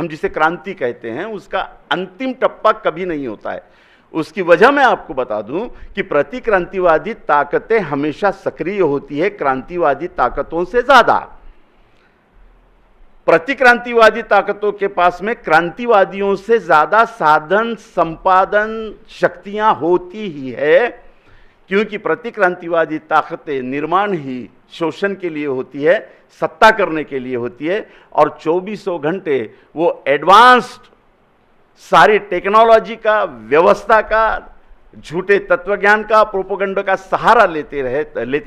जिसे क्रांति कहते हैं, उसका अंतिम टप्पा कभी नहीं होता है। उसकी वजह मैं आपको बता दूं कि प्रतिक्रांतिवादी ताकतें हमेशा सक्रिय होती है क्रांतिवादी ताकतों से ज्यादा। प्रतिक्रांतिवादी ताकतों के पास में क्रांतिवादियों से ज्यादा साधन संपादन शक्तियां होती ही है, क्योंकि प्रतिक्रांतिवादी ताकतें निर्माण ही शोषण के लिए होती है, सत्ता करने के लिए होती है, और 24 घंटे वो एडवांस्ड सारी टेक्नोलॉजी का, व्यवस्था का, झूठे तत्वज्ञान का, प्रोपोगंडा का सहारा लेते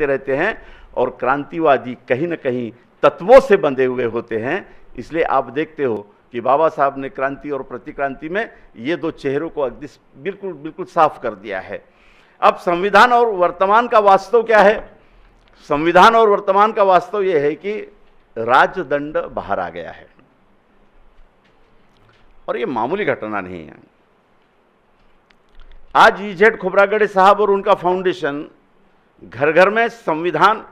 रहते हैं। और क्रांतिवादी कहीं ना कहीं तत्वों से बंधे हुए होते हैं। इसलिए आप देखते हो कि बाबा साहब ने क्रांति और प्रतिक्रांति में ये दो चेहरों को बिल्कुल बिल्कुल साफ कर दिया है। अब संविधान और वर्तमान का वास्तव क्या है? संविधान और वर्तमान का वास्तव यह है कि राजदंड बाहर आ गया है, और ये मामूली घटना नहीं है। आज ईजेड खोब्रागड़े साहब और उनका फाउंडेशन घर घर में संविधान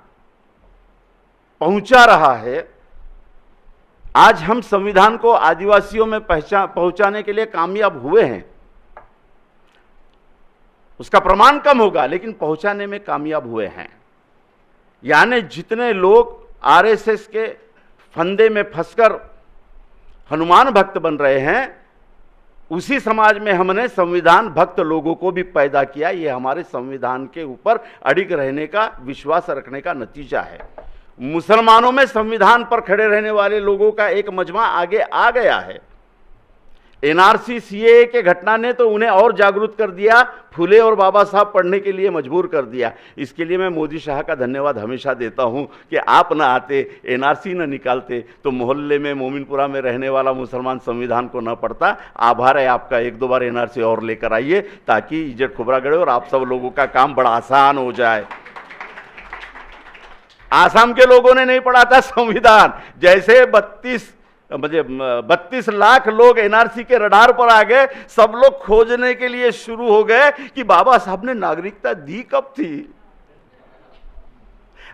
पहुंचा रहा है। आज हम संविधान को आदिवासियों में पहुंचाने के लिए कामयाब हुए हैं। उसका प्रमाण कम होगा, लेकिन पहुंचाने में कामयाब हुए हैं। यानी जितने लोग आरएसएस के फंदे में फंसकर हनुमान भक्त बन रहे हैं, उसी समाज में हमने संविधान भक्त लोगों को भी पैदा किया। ये हमारे संविधान के ऊपर अडिग रहने का, विश्वास रखने का नतीजा है। मुसलमानों में संविधान पर खड़े रहने वाले लोगों का एक मजमा आगे आ गया है। एनआरसी सीएए के घटना ने तो उन्हें और जागरूक कर दिया, फुले और बाबा साहब पढ़ने के लिए मजबूर कर दिया। इसके लिए मैं मोदी शाह का धन्यवाद हमेशा देता हूं कि आप न आते, एनआरसी न निकालते, तो मोहल्ले में मोमिनपुरा में रहने वाला मुसलमान संविधान को न पढ़ता। आभार है आपका, 1-2 बार एनआरसी और लेकर आइए, ताकि इज्जत खोब्रागड़े और आप सब लोगों का काम बड़ा आसान हो जाए। आसाम के लोगों ने नहीं पढ़ा था संविधान, जैसे 32 लाख लोग एनआरसी के रडार पर आ गए, सब लोग खोजने के लिए शुरू हो गए कि बाबा साहब ने नागरिकता दी कब थी।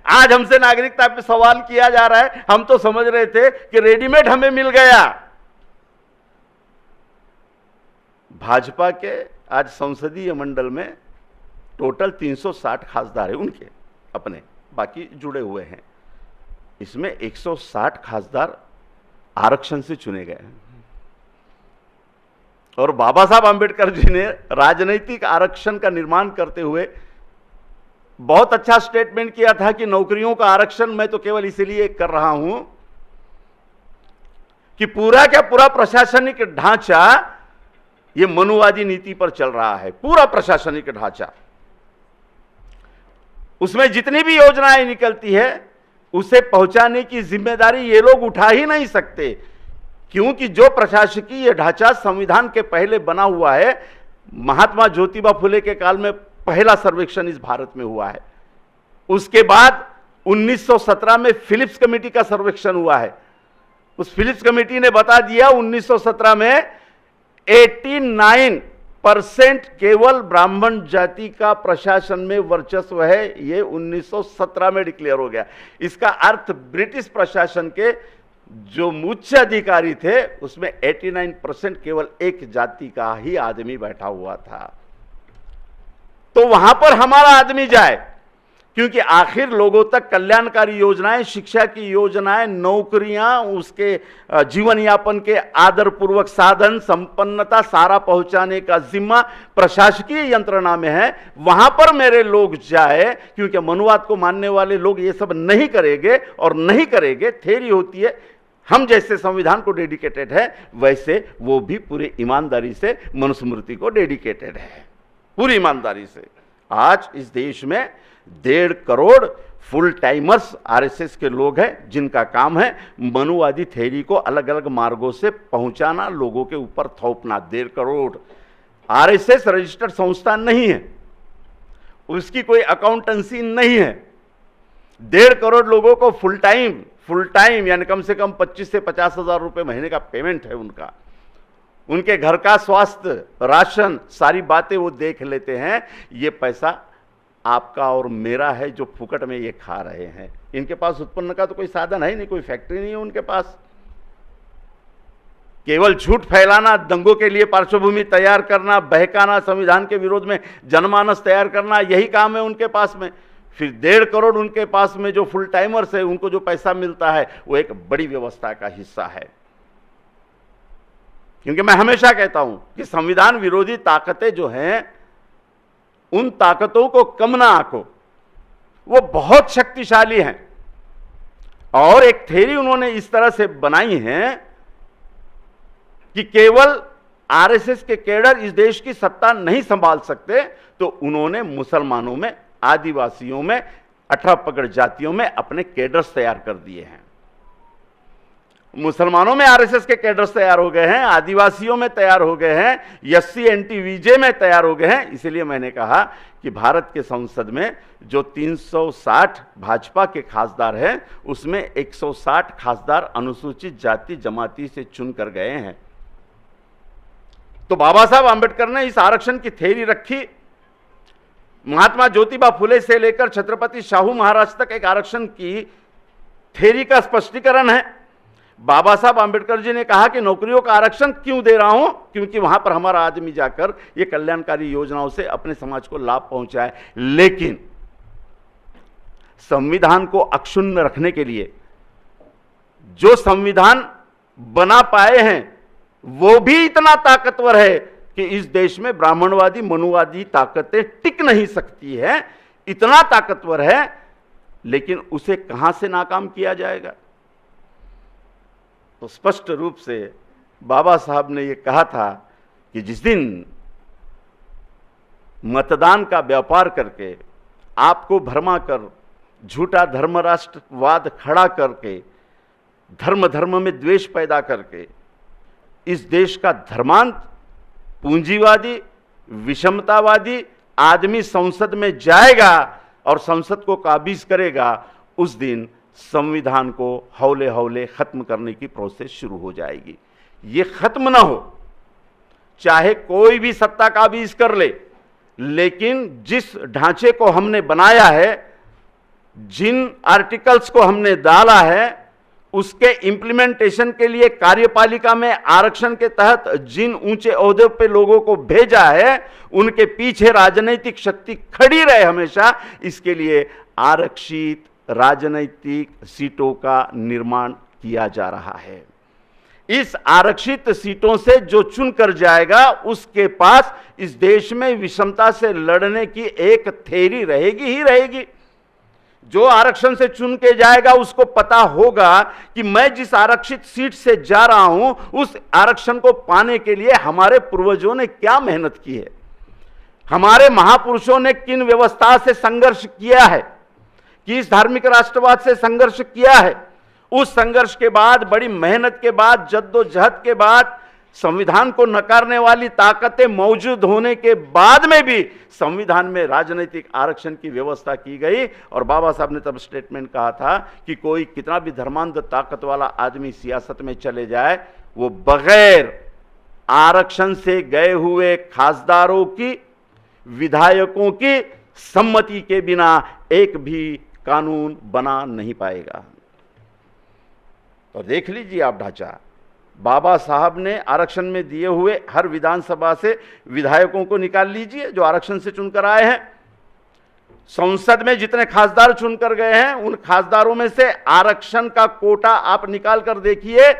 आज हमसे नागरिकता पे सवाल किया जा रहा है। हम तो समझ रहे थे कि रेडीमेड हमें मिल गया। भाजपा के आज संसदीय मंडल में टोटल 360 खासदार है उनके अपने, बाकी जुड़े हुए हैं। इसमें 160 खासदार आरक्षण से चुने गए। और बाबा साहब आंबेडकर जी ने राजनीतिक आरक्षण का निर्माण करते हुए बहुत अच्छा स्टेटमेंट किया था कि नौकरियों का आरक्षण मैं तो केवल इसलिए कर रहा हूं कि पूरा का पूरा प्रशासनिक ढांचा ये मनुवादी नीति पर चल रहा है। पूरा प्रशासनिक ढांचा, उसमें जितनी भी योजनाएं निकलती है उसे पहुंचाने की जिम्मेदारी ये लोग उठा ही नहीं सकते, क्योंकि जो प्रशासकीय ढांचा संविधान के पहले बना हुआ है, महात्मा ज्योतिबा फुले के काल में पहला सर्वेक्षण इस भारत में हुआ है। उसके बाद 1917 में फिलिप्स कमेटी का सर्वेक्षण हुआ है। उस फिलिप्स कमेटी ने बता दिया 1917 में 89% केवल ब्राह्मण जाति का प्रशासन में वर्चस्व है। ये 1917 में डिक्लेयर हो गया। इसका अर्थ ब्रिटिश प्रशासन के जो उच्च अधिकारी थे उसमें 89% केवल एक जाति का ही आदमी बैठा हुआ था। तो वहां पर हमारा आदमी जाए, क्योंकि आखिर लोगों तक कल्याणकारी योजनाएं, शिक्षा की योजनाएं, नौकरियां, उसके जीवन यापन के आदरपूर्वक साधन, संपन्नता सारा पहुंचाने का जिम्मा प्रशासकीय यंत्रणा में है। वहां पर मेरे लोग जाए, क्योंकि मनुवाद को मानने वाले लोग ये सब नहीं करेंगे और नहीं करेंगे। थ्योरी होती है, हम जैसे संविधान को डेडिकेटेड है, वैसे वो भी पूरी ईमानदारी से मनुस्मृति को डेडिकेटेड है, पूरी ईमानदारी से। आज इस देश में 1.5 करोड़ फुल टाइमर्स आरएसएस के लोग हैं, जिनका काम है मनुवादी थ्योरी को अलग अलग मार्गों से पहुंचाना, लोगों के ऊपर थोपना। 1.5 करोड़। आरएसएस रजिस्टर्ड संस्था नहीं है, उसकी कोई अकाउंटेंसी नहीं है। 1.5 करोड़ लोगों को फुल टाइम यानी कम से कम 25 से 50 हजार रुपए महीने का पेमेंट है उनका। उनके घर का स्वास्थ्य, राशन, सारी बातें वो देख लेते हैं। ये पैसा आपका और मेरा है जो फुकट में ये खा रहे हैं। इनके पास उत्पन्न का तो कोई साधन है नहीं, कोई फैक्ट्री नहीं है उनके पास। केवल झूठ फैलाना, दंगों के लिए पार्श्वभूमि तैयार करना, बहकाना, संविधान के विरोध में जनमानस तैयार करना, यही काम है उनके पास में। फिर 1.5 करोड़ उनके पास में जो फुल टाइमर्स है, उनको जो पैसा मिलता है वो एक बड़ी व्यवस्था का हिस्सा है। क्योंकि मैं हमेशा कहता हूं कि संविधान विरोधी ताकतें जो हैं, उन ताकतों को कम ना आंको, वो बहुत शक्तिशाली हैं। और एक थ्योरी उन्होंने इस तरह से बनाई है कि केवल आरएसएस के कैडर इस देश की सत्ता नहीं संभाल सकते, तो उन्होंने मुसलमानों में, आदिवासियों में, 18 पगड़ जातियों में अपने कैडर्स तैयार कर दिए हैं। मुसलमानों में आरएसएस के कैडर्स तैयार हो गए हैं, आदिवासियों में तैयार हो गए हैं, एससी एनटी वीजे में तैयार हो गए हैं। इसीलिए मैंने कहा कि भारत के संसद में जो 360 भाजपा के खासदार हैं, उसमें 160 खासदार अनुसूचित जाति जमाती से चुन कर गए हैं। तो बाबा साहब आंबेडकर ने इस आरक्षण की थ्योरी रखी। महात्मा ज्योतिबा फुले से लेकर छत्रपति शाहू महाराज तक एक आरक्षण की थ्योरी का स्पष्टीकरण है। बाबा साहब आंबेडकर जी ने कहा कि नौकरियों का आरक्षण क्यों दे रहा हूं, क्योंकि वहां पर हमारा आदमी जाकर ये कल्याणकारी योजनाओं से अपने समाज को लाभ पहुंचाए। लेकिन संविधान को अक्षुण्ण रखने के लिए जो संविधान बना पाए हैं, वो भी इतना ताकतवर है कि इस देश में ब्राह्मणवादी, मनुवादी ताकतें टिक नहीं सकती है। इतना ताकतवर है, लेकिन उसे कहां से नाकाम किया जाएगा? तो स्पष्ट रूप से बाबा साहब ने यह कहा था कि जिस दिन मतदान का व्यापार करके, आपको भरमा कर, झूठा धर्मराष्ट्रवाद खड़ा करके, धर्म धर्म में द्वेष पैदा करके इस देश का धर्मांत, पूंजीवादी, विषमतावादी आदमी संसद में जाएगा और संसद को काबिज करेगा, उस दिन संविधान को हौले हौले खत्म करने की प्रोसेस शुरू हो जाएगी। ये खत्म ना हो, चाहे कोई भी सत्ता काबिज कर ले, लेकिन जिस ढांचे को हमने बनाया है, जिन आर्टिकल्स को हमने डाला है, उसके इंप्लीमेंटेशन के लिए कार्यपालिका में आरक्षण के तहत जिन ऊंचे ओहदे पे लोगों को भेजा है, उनके पीछे राजनीतिक शक्ति खड़ी रहे हमेशा। इसके लिए आरक्षित राजनीतिक सीटों का निर्माण किया जा रहा है। इस आरक्षित सीटों से जो चुनकर जाएगा, उसके पास इस देश में विषमता से लड़ने की एक थ्योरी रहेगी ही रहेगी। जो आरक्षण से चुन के जाएगा, उसको पता होगा कि मैं जिस आरक्षित सीट से जा रहा हूं, उस आरक्षण को पाने के लिए हमारे पूर्वजों ने क्या मेहनत की है, हमारे महापुरुषों ने किन व्यवस्था से संघर्ष किया है, किस धार्मिक राष्ट्रवाद से संघर्ष किया है। उस संघर्ष के बाद, बड़ी मेहनत के बाद, जद्दोजहद के बाद, संविधान को नकारने वाली ताकतें मौजूद होने के बाद में भी संविधान में राजनीतिक आरक्षण की व्यवस्था की गई। और बाबा साहब ने तब स्टेटमेंट कहा था कि कोई कितना भी धर्मांध ताकत वाला आदमी सियासत में चले जाए, वो बगैर आरक्षण से गए हुए खासदारों की, विधायकों की सम्मति के बिना एक भी कानून बना नहीं पाएगा। तो देख लीजिए आप ढांचा, बाबा साहब ने आरक्षण में दिए हुए हर विधानसभा से विधायकों को निकाल लीजिए जो आरक्षण से चुनकर आए हैं। संसद में जितने खासदार चुनकर गए हैं, उन खासदारों में से आरक्षण का कोटा आप निकाल कर देखिए,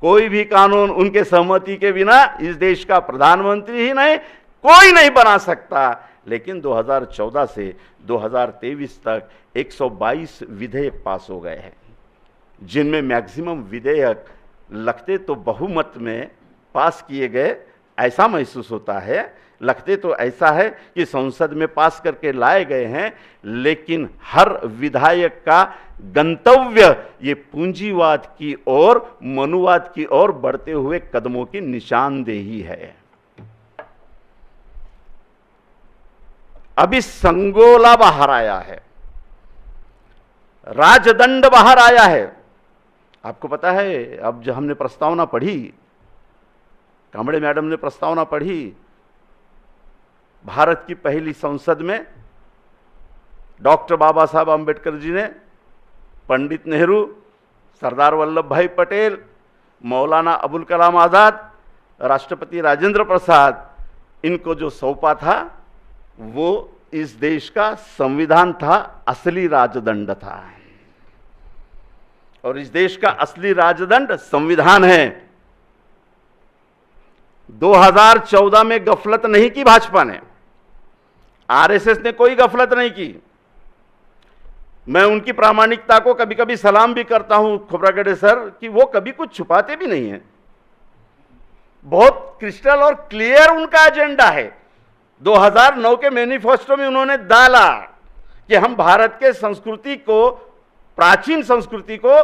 कोई भी कानून उनके सहमति के बिना इस देश का प्रधानमंत्री ही नहीं, कोई नहीं बना सकता। लेकिन 2014 से 2023 तक 122 विधेयक पास हो गए हैं, जिनमें मैक्सिमम विधेयक लगते तो बहुमत में पास किए गए, ऐसा महसूस होता है। लगते तो ऐसा है कि संसद में पास करके लाए गए हैं, लेकिन हर विधायक का गंतव्य ये पूंजीवाद की ओर, मनुवाद की ओर बढ़ते हुए कदमों की निशानदेही है। अभी संगोला बाहर आया है, राजदंड बाहर आया है। आपको पता है, अब जो हमने प्रस्तावना पढ़ी, कांबड़े मैडम ने प्रस्तावना पढ़ी, भारत की पहली संसद में डॉक्टर बाबा साहब आंबेडकर जी ने, पंडित नेहरू, सरदार वल्लभ भाई पटेल, मौलाना अबुल कलाम आज़ाद, राष्ट्रपति राजेंद्र प्रसाद, इनको जो सौंपा था वो इस देश का संविधान था, असली राजदंड था। और इस देश का असली राजदंड संविधान है। 2014 में गफलत नहीं की भाजपा ने, आरएसएस ने कोई गफलत नहीं की। मैं उनकी प्रामाणिकता को कभी कभी सलाम भी करता हूं खोब्रागड़े सर, कि वो कभी कुछ छुपाते भी नहीं है। बहुत क्रिस्टल और क्लियर उनका एजेंडा है। 2009 के मैनिफेस्टो में उन्होंने डाला कि हम भारत के संस्कृति को, प्राचीन संस्कृति को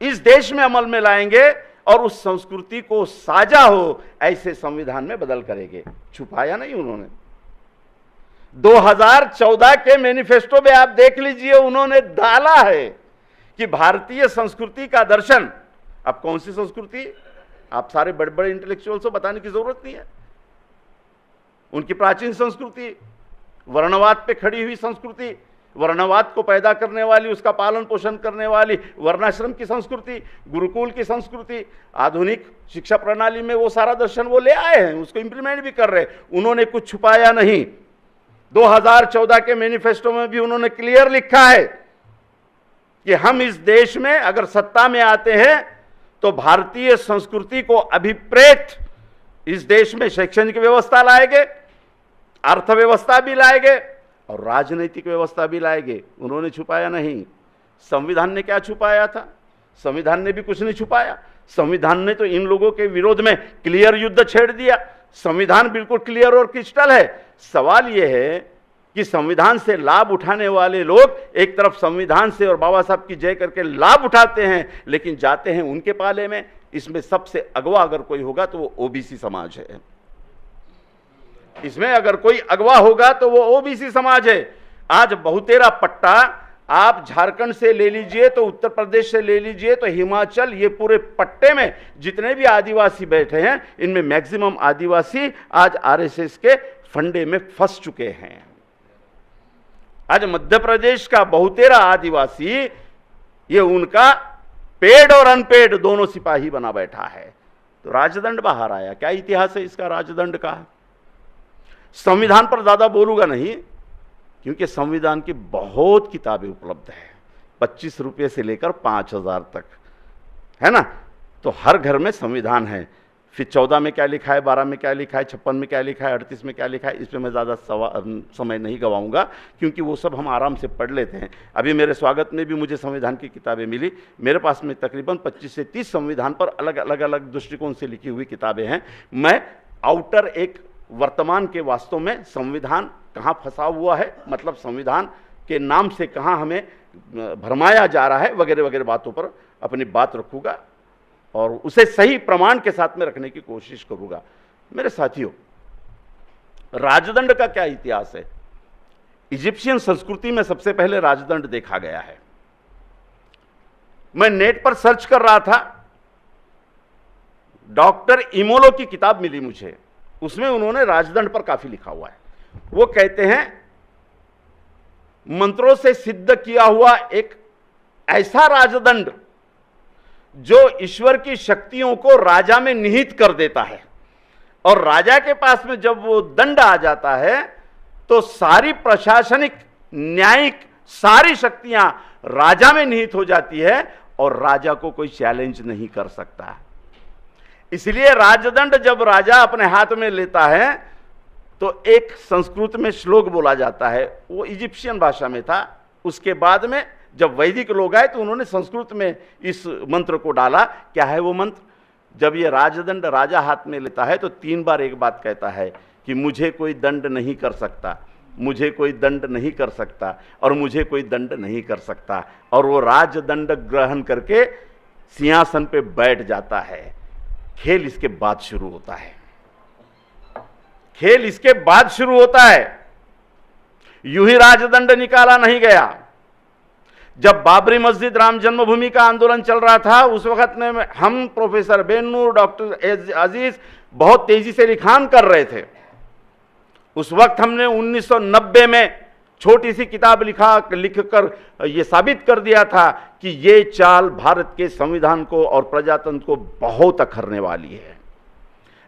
इस देश में अमल में लाएंगे और उस संस्कृति को साझा हो ऐसे संविधान में बदल करेंगे। छुपाया नहीं उन्होंने। 2014 के मैनिफेस्टो में आप देख लीजिए, उन्होंने डाला है कि भारतीय संस्कृति का दर्शन। अब कौन सी संस्कृति, आप सारे बड़े बड़े इंटेलेक्चुअल्स को बताने की जरूरत नहीं है। उनकी प्राचीन संस्कृति, वर्णवाद पे खड़ी हुई संस्कृति, वर्णवाद को पैदा करने वाली, उसका पालन पोषण करने वाली वर्णाश्रम की संस्कृति, गुरुकुल की संस्कृति, आधुनिक शिक्षा प्रणाली में वो सारा दर्शन वो ले आए हैं, उसको इंप्लीमेंट भी कर रहे हैं। उन्होंने कुछ छुपाया नहीं। 2014 के मैनिफेस्टो में भी उन्होंने क्लियर लिखा है कि हम इस देश में अगर सत्ता में आते हैं तो भारतीय संस्कृति को अभिप्रेत इस देश में शैक्षणिक व्यवस्था लाएंगे, अर्थव्यवस्था भी लाएंगे और राजनीतिक व्यवस्था भी लाएंगे। उन्होंने छुपाया नहीं। संविधान ने क्या छुपाया था? संविधान ने भी कुछ नहीं छुपाया। संविधान ने तो इन लोगों के विरोध में क्लियर युद्ध छेड़ दिया। संविधान बिल्कुल क्लियर और क्रिस्टल है। सवाल यह है कि संविधान से लाभ उठाने वाले लोग एक तरफ संविधान से और बाबा साहब की जय करके लाभ उठाते हैं, लेकिन जाते हैं उनके पाले में। इसमें सबसे अगवा अगर कोई होगा तो वो ओबीसी समाज है। इसमें अगर कोई अगवा होगा तो वो ओबीसी समाज है। आज बहुतेरा पट्टा आप झारखंड से ले लीजिए तो उत्तर प्रदेश से ले लीजिए तो हिमाचल, ये पूरे पट्टे में जितने भी आदिवासी बैठे हैं, इनमें मैक्सिमम आदिवासी आज आरएसएस के फंडे में फंस चुके हैं। आज मध्य प्रदेश का बहुतेरा आदिवासी ये उनका पेड और अनपेड दोनों सिपाही बना बैठा है। तो राजदंड बाहर आया। क्या इतिहास है इसका राजदंड का? संविधान पर ज्यादा बोलूंगा नहीं, क्योंकि संविधान की बहुत किताबें उपलब्ध है, 25 रुपये से लेकर 5000 तक, है ना। तो हर घर में संविधान है। फिर 14 में क्या लिखा है, 12 में क्या लिखा है, 56 में क्या लिखा है, 38 में क्या लिखा है, इस पर मैं ज़्यादा समय नहीं गवाऊंगा, क्योंकि वो सब हम आराम से पढ़ लेते हैं। अभी मेरे स्वागत में भी मुझे संविधान की किताबें मिली। मेरे पास में तकरीबन 25 से 30 संविधान पर अलग अलग दृष्टिकोण से लिखी हुई किताबें हैं। मैं आउटर एक वर्तमान के वास्तव में संविधान कहाँ फंसा हुआ है, मतलब संविधान के नाम से कहाँ हमें भरमाया जा रहा है, वगैरह वगैरह बातों पर अपनी बात रखूँगा और उसे सही प्रमाण के साथ में रखने की कोशिश करूंगा। मेरे साथियों, राजदंड का क्या इतिहास है? इजिप्शियन संस्कृति में सबसे पहले राजदंड देखा गया है। मैं नेट पर सर्च कर रहा था, डॉक्टर इमोलो की किताब मिली मुझे, उसमें उन्होंने राजदंड पर काफी लिखा हुआ है। वो कहते हैं मंत्रों से सिद्ध किया हुआ एक ऐसा राजदंड जो ईश्वर की शक्तियों को राजा में निहित कर देता है, और राजा के पास में जब वो दंड आ जाता है तो सारी प्रशासनिक, न्यायिक सारी शक्तियां राजा में निहित हो जाती है और राजा को कोई चैलेंज नहीं कर सकता। इसलिए राजदंड जब राजा अपने हाथ में लेता है तो एक संस्कृत में श्लोक बोला जाता है, वो इजिप्शियन भाषा में था। उसके बाद में जब वैदिक लोग आए तो उन्होंने संस्कृत में इस मंत्र को डाला। क्या है वो मंत्र? जब ये राजदंड राजा हाथ में लेता है तो 3 बार एक बात कहता है कि मुझे कोई दंड नहीं कर सकता, मुझे कोई दंड नहीं कर सकता और मुझे कोई दंड नहीं कर सकता। और वो राजदंड ग्रहण करके सिंहासन पे बैठ जाता है। खेल इसके बाद शुरू होता है। खेल इसके बाद शुरू होता है। यूं ही राजदंड निकाला नहीं गया। जब बाबरी मस्जिद राम जन्मभूमि का आंदोलन चल रहा था, उस वक्त में हम प्रोफेसर बेनूर, डॉक्टर अजीज बहुत तेजी से लिखान कर रहे थे। उस वक्त हमने 1990 में छोटी सी किताब लिखकर ये साबित कर दिया था कि ये चाल भारत के संविधान को और प्रजातंत्र को बहुत अखरने वाली है।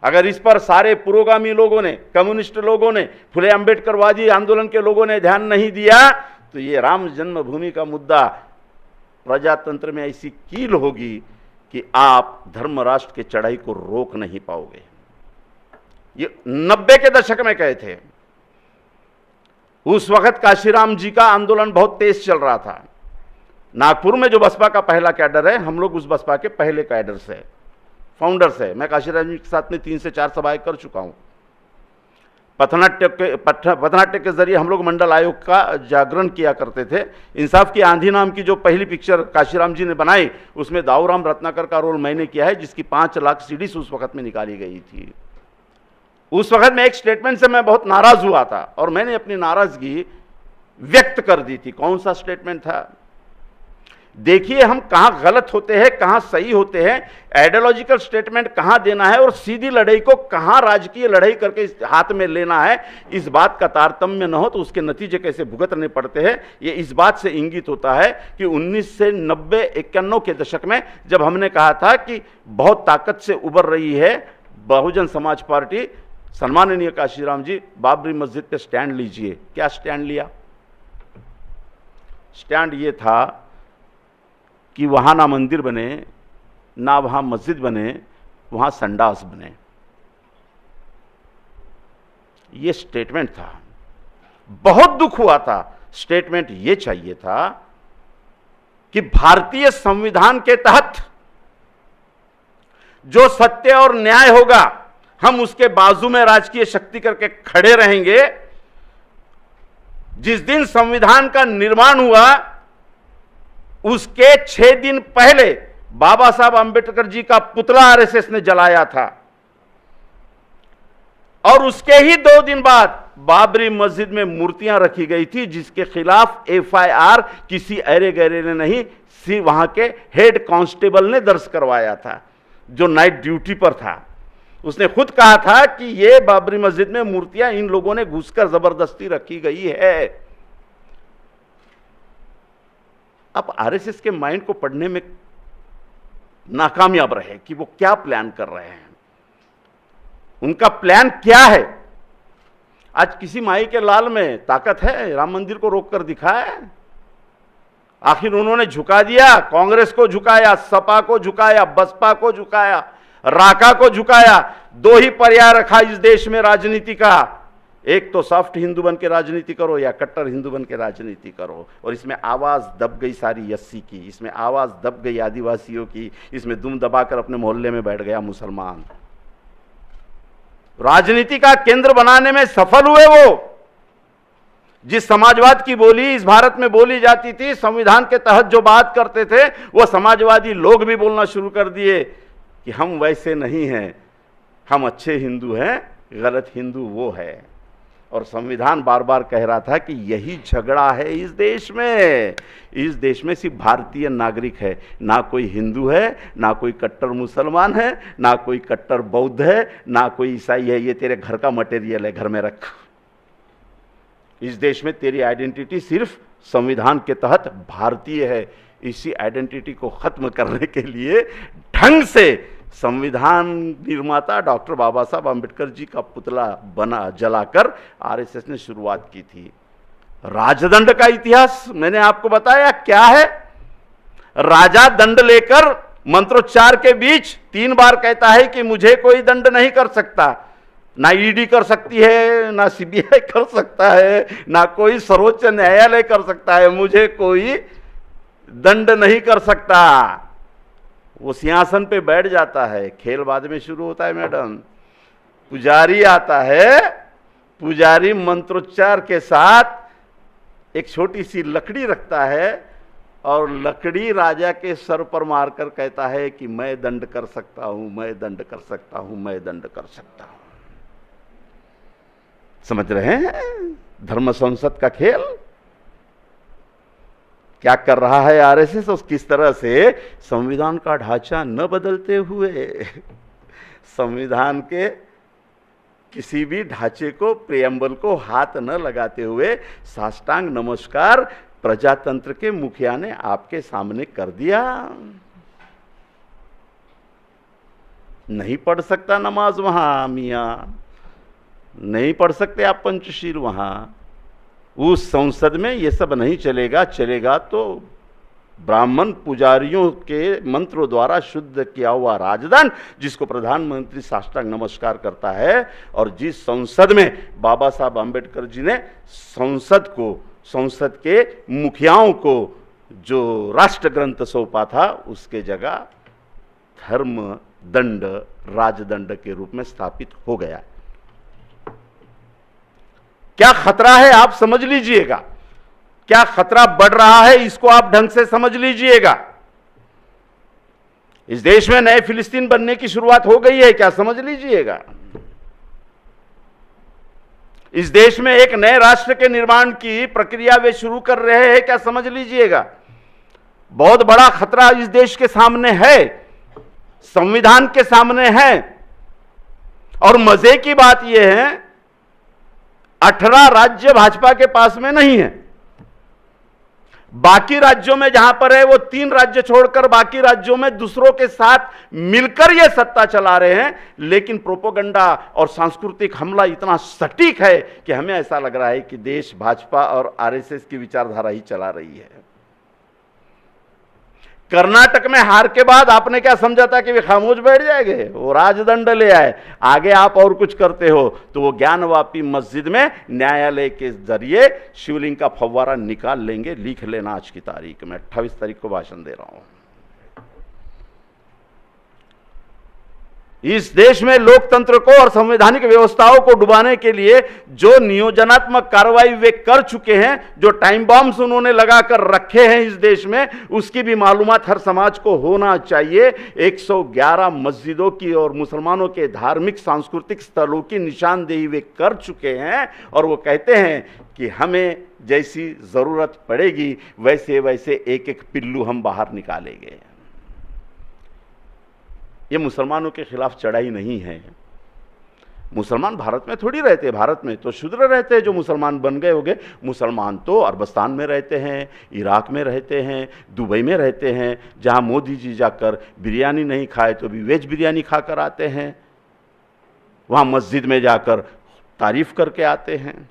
अगर इस पर सारे पुरोगामी लोगों ने, कम्युनिस्ट लोगों ने, फुले अंबेडकरवादी आंदोलन के लोगों ने ध्यान नहीं दिया तो ये राम जन्मभूमि का मुद्दा प्रजातंत्र में ऐसी कील होगी कि आप धर्म राष्ट्र के चढ़ाई को रोक नहीं पाओगे। ये 90 के दशक में कहे थे। उस वक्त काशीराम जी का आंदोलन बहुत तेज चल रहा था। नागपुर में जो बसपा का पहला कैडर है, हम लोग उस बसपा के पहले कैडर से, फाउंडर से, मैं काशीराम जी के साथ में 3 से 4 सभाएं कर चुका हूं। पथनाट्य के जरिए हम लोग मंडल आयोग का जागरण किया करते थे। इंसाफ की आंधी नाम की जो पहली पिक्चर काशीराम जी ने बनाई, उसमें दाऊराम रत्नाकर का रोल मैंने किया है, जिसकी 5 लाख सीडीज उस वक्त में निकाली गई थी। उस वक्त में एक स्टेटमेंट से मैं बहुत नाराज हुआ था और मैंने अपनी नाराजगी व्यक्त कर दी थी। कौन सा स्टेटमेंट था? देखिए हम कहां गलत होते हैं, कहां सही होते हैं, आइडियोलॉजिकल स्टेटमेंट कहां देना है और सीधी लड़ाई को कहां राजकीय लड़ाई करके हाथ में लेना है, इस बात का तारतम्य न हो तो उसके नतीजे कैसे भुगतने पड़ते हैं, ये इस बात से इंगित होता है कि 1990-91 के दशक में जब हमने कहा था कि बहुत ताकत से उभर रही है बहुजन समाज पार्टी, सम्माननीय काशीराम जी बाबरी मस्जिद पे स्टैंड लीजिए। क्या स्टैंड लिया? स्टैंड ये था कि वहां ना मंदिर बने, ना वहां मस्जिद बने, वहां संडास बने। ये स्टेटमेंट था। बहुत दुख हुआ था। स्टेटमेंट ये चाहिए था कि भारतीय संविधान के तहत जो सत्य और न्याय होगा, हम उसके बाजू में राजकीय शक्ति करके खड़े रहेंगे। जिस दिन संविधान का निर्माण हुआ उसके 6 दिन पहले बाबा साहब अंबेडकर जी का पुतला आरएसएस ने जलाया था और उसके ही 2 दिन बाद बाबरी मस्जिद में मूर्तियां रखी गई थी, जिसके खिलाफ एफआईआर किसी अरे गहरे ने नहीं, सिर्फ वहां के हेड कांस्टेबल ने दर्ज करवाया था जो नाइट ड्यूटी पर था। उसने खुद कहा था कि ये बाबरी मस्जिद में मूर्तियां इन लोगों ने घुसकर जबरदस्ती रखी गई है। अब आरएसएस के माइंड को पढ़ने में नाकामयाब रहे कि वो क्या प्लान कर रहे हैं, उनका प्लान क्या है। आज किसी माई के लाल में ताकत है राम मंदिर को रोककर दिखाए? आखिर उन्होंने झुका दिया, कांग्रेस को झुकाया, सपा को झुकाया, बसपा को झुकाया, राका को झुकाया। 2 ही पर्याय रखा इस देश में राजनीति का, एक तो सॉफ्ट हिंदू बन के राजनीति करो या कट्टर हिंदू बन के राजनीति करो। और इसमें आवाज दब गई सारी एससी की, इसमें आवाज दब गई आदिवासियों की, इसमें दुम दबाकर अपने मोहल्ले में बैठ गया मुसलमान। राजनीति का केंद्र बनाने में सफल हुए वो। जिस समाजवाद की बोली इस भारत में बोली जाती थी, संविधान के तहत जो बात करते थे, वो समाजवादी लोग भी बोलना शुरू कर दिए कि हम वैसे नहीं हैं, हम अच्छे हिंदू हैं, गलत हिंदू वो है। और संविधान बार बार कह रहा था कि यही झगड़ा है इस देश में। इस देश में सिर्फ भारतीय नागरिक है, ना कोई हिंदू है, ना कोई कट्टर मुसलमान है, ना कोई कट्टर बौद्ध है, ना कोई ईसाई है। ये तेरे घर का मटेरियल है, घर में रख। इस देश में तेरी आइडेंटिटी सिर्फ संविधान के तहत भारतीय है। इसी आइडेंटिटी को खत्म करने के लिए ढंग से संविधान निर्माता डॉक्टर बाबा साहब अंबेडकर जी का पुतला बना जलाकर आरएसएस ने शुरुआत की थी। राजदंड का इतिहास मैंने आपको बताया क्या है। राजा दंड लेकर मंत्रोच्चार के बीच 3 बार कहता है कि मुझे कोई दंड नहीं कर सकता। ना ईडी कर सकती है, ना सीबीआई कर सकता है, ना कोई सर्वोच्च न्यायालय कर सकता है, मुझे कोई दंड नहीं कर सकता। वो सिंहासन पे बैठ जाता है, खेल बाद में शुरू होता है मैडम। पुजारी आता है, पुजारी मंत्रोच्चार के साथ एक छोटी सी लकड़ी रखता है और लकड़ी राजा के सर पर मारकर कहता है कि मैं दंड कर सकता हूं, मैं दंड कर सकता हूं, मैं दंड कर सकता हूं। समझ रहे हैं धर्म संसद का खेल क्या कर रहा है आरएसएस, और किस तरह से संविधान का ढांचा न बदलते हुए संविधान के किसी भी ढांचे को, प्रेम्बल को हाथ न लगाते हुए साष्टांग नमस्कार प्रजातंत्र के मुखिया ने आपके सामने कर दिया। नहीं पढ़ सकता नमाज वहां मियां, नहीं पढ़ सकते आप पंचशील वहां। उस संसद में ये सब नहीं चलेगा। चलेगा तो ब्राह्मण पुजारियों के मंत्रों द्वारा शुद्ध किया हुआ राजदंड, जिसको प्रधानमंत्री साष्टांग नमस्कार करता है। और जिस संसद में बाबा साहब आंबेडकर जी ने संसद के मुखियाओं को जो राष्ट्र ग्रंथ सौंपा था, उसके जगह धर्म दंड राजदंड के रूप में स्थापित हो गया। क्या खतरा है आप समझ लीजिएगा, क्या खतरा बढ़ रहा है इसको आप ढंग से समझ लीजिएगा। इस देश में नए फिलिस्तीन बनने की शुरुआत हो गई है, क्या समझ लीजिएगा। इस देश में एक नए राष्ट्र के निर्माण की प्रक्रिया वे शुरू कर रहे हैं, क्या समझ लीजिएगा। बहुत बड़ा खतरा इस देश के सामने है, संविधान के सामने है। और मजे की बात यह है 18 राज्य भाजपा के पास में नहीं है। बाकी राज्यों में जहां पर है वो 3 राज्य छोड़कर बाकी राज्यों में दूसरों के साथ मिलकर ये सत्ता चला रहे हैं। लेकिन प्रोपेगेंडा और सांस्कृतिक हमला इतना सटीक है कि हमें ऐसा लग रहा है कि देश भाजपा और आरएसएस की विचारधारा ही चला रही है। कर्नाटक में हार के बाद आपने क्या समझा था कि वे खामोश बैठ जाएंगे, वो राजदंड ले आए। आगे आप और कुछ करते हो तो वो ज्ञानवापी मस्जिद में न्यायालय के जरिए शिवलिंग का फव्वारा निकाल लेंगे। लिख लेना आज की तारीख में, 28 तारीख को भाषण दे रहा हूं। इस देश में लोकतंत्र को और संवैधानिक व्यवस्थाओं को डुबाने के लिए जो नियोजनात्मक कार्रवाई वे कर चुके हैं, जो टाइम बॉम्ब्स उन्होंने लगाकर रखे हैं इस देश में, उसकी भी मालूमात हर समाज को होना चाहिए। 111 मस्जिदों की और मुसलमानों के धार्मिक सांस्कृतिक स्थलों की निशानदेही वे कर चुके हैं। और वो कहते हैं कि हमें जैसी जरूरत पड़ेगी वैसे वैसे एक एक पिल्लू हम बाहर निकालेंगे। ये मुसलमानों के खिलाफ चढ़ाई नहीं है। मुसलमान भारत में थोड़ी रहते हैं, भारत में तो शूद्र रहते हैं जो मुसलमान बन गए होंगे। मुसलमान तो अरबस्तान में रहते हैं, इराक में रहते हैं, दुबई में रहते हैं, जहां मोदी जी जाकर बिरयानी नहीं खाए तो भी वेज बिरयानी खाकर आते हैं, वहां मस्जिद में जाकर तारीफ करके आते हैं।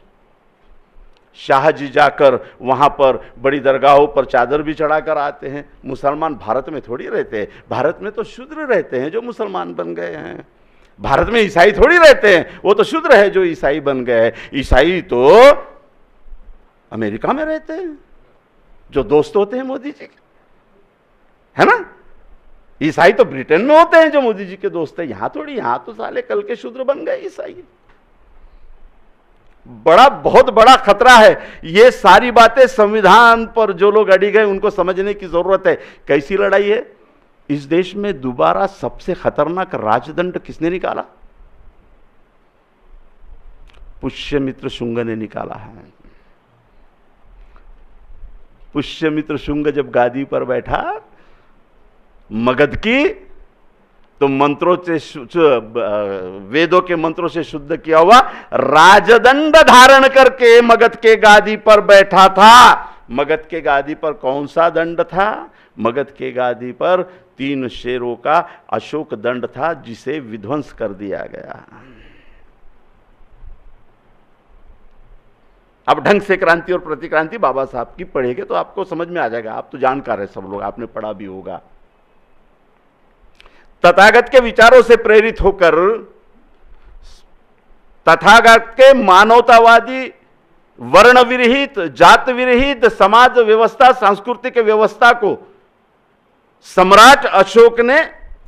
शाह जी जाकर वहां पर बड़ी दरगाहों पर चादर भी चढ़ाकर आते हैं। मुसलमान भारत में थोड़ी रहते हैं, भारत में तो शूद्र रहते हैं जो मुसलमान बन गए हैं। भारत में ईसाई थोड़ी रहते हैं, वो तो शूद्र है जो ईसाई बन गए हैं। ईसाई तो अमेरिका में रहते हैं, जो दोस्त होते हैं मोदी जी के, है ना। ईसाई तो ब्रिटेन में होते हैं जो मोदी जी के दोस्त हैं। यहां थोड़ी, यहां तो साले कल के शूद्र बन गए ईसाई। बहुत बड़ा खतरा है। ये सारी बातें संविधान पर जो लोग अड़ी गए उनको समझने की जरूरत है। कैसी लड़ाई है इस देश में। दोबारा सबसे खतरनाक राजदंड किसने निकाला? पुष्यमित्र शुंग ने निकाला है। पुष्यमित्र शुंग जब गादी पर बैठा मगध की, तो मंत्रों से, वेदों के मंत्रों से शुद्ध किया हुआ राजदंड धारण करके मगध के गादी पर बैठा था। मगध के गादी पर कौन सा दंड था? मगध के गादी पर 3 शेरों का अशोक दंड था, जिसे विध्वंस कर दिया गया। अब ढंग से क्रांति और प्रतिक्रांति बाबा साहब की पढ़ेंगे तो आपको समझ में आ जाएगा। आप तो जानकार है सब लोग, आपने पढ़ा भी होगा। तथागत के विचारों से प्रेरित होकर तथागत के मानवतावादी, वर्ण विरहित, जात विरहित समाज व्यवस्था, सांस्कृतिक व्यवस्था को सम्राट अशोक ने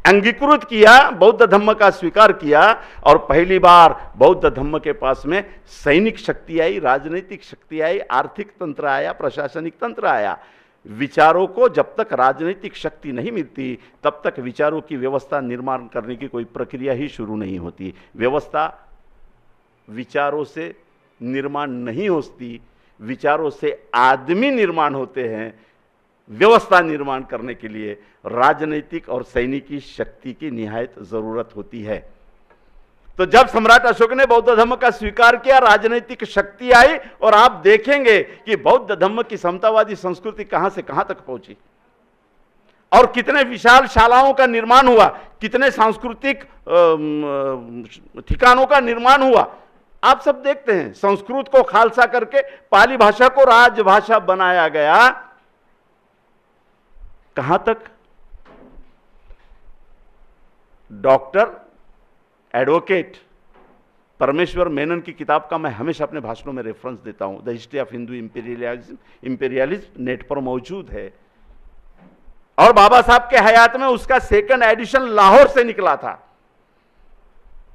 अंगीकृत किया, बौद्ध धर्म का स्वीकार किया। और पहली बार बौद्ध धर्म के पास में सैनिक शक्ति आई, राजनीतिक शक्ति आई, आर्थिक तंत्र आया, प्रशासनिक तंत्र आया। विचारों को जब तक राजनीतिक शक्ति नहीं मिलती तब तक विचारों की व्यवस्था निर्माण करने की कोई प्रक्रिया ही शुरू नहीं होती। व्यवस्था विचारों से निर्माण नहीं होती, विचारों से आदमी निर्माण होते हैं। व्यवस्था निर्माण करने के लिए राजनीतिक और सैनिकी शक्ति की निहायत जरूरत होती है। तो जब सम्राट अशोक ने बौद्ध धर्म का स्वीकार किया, राजनीतिक शक्ति आई, और आप देखेंगे कि बौद्ध धर्म की समतावादी संस्कृति कहां से कहां तक पहुंची और कितने विशाल शालाओं का निर्माण हुआ, कितने सांस्कृतिक ठिकानों का निर्माण हुआ। आप सब देखते हैं, संस्कृत को खालसा करके पाली भाषा को राजभाषा बनाया गया। कहां तक? डॉक्टर एडवोकेट परमेश्वर मेनन की किताब का मैं हमेशा अपने भाषणों में रेफरेंस देता हूं, the history of Hindu imperialism net पर मौजूद है। और बाबा साहब के हयात में उसका सेकंड एडिशन लाहौर से निकला था,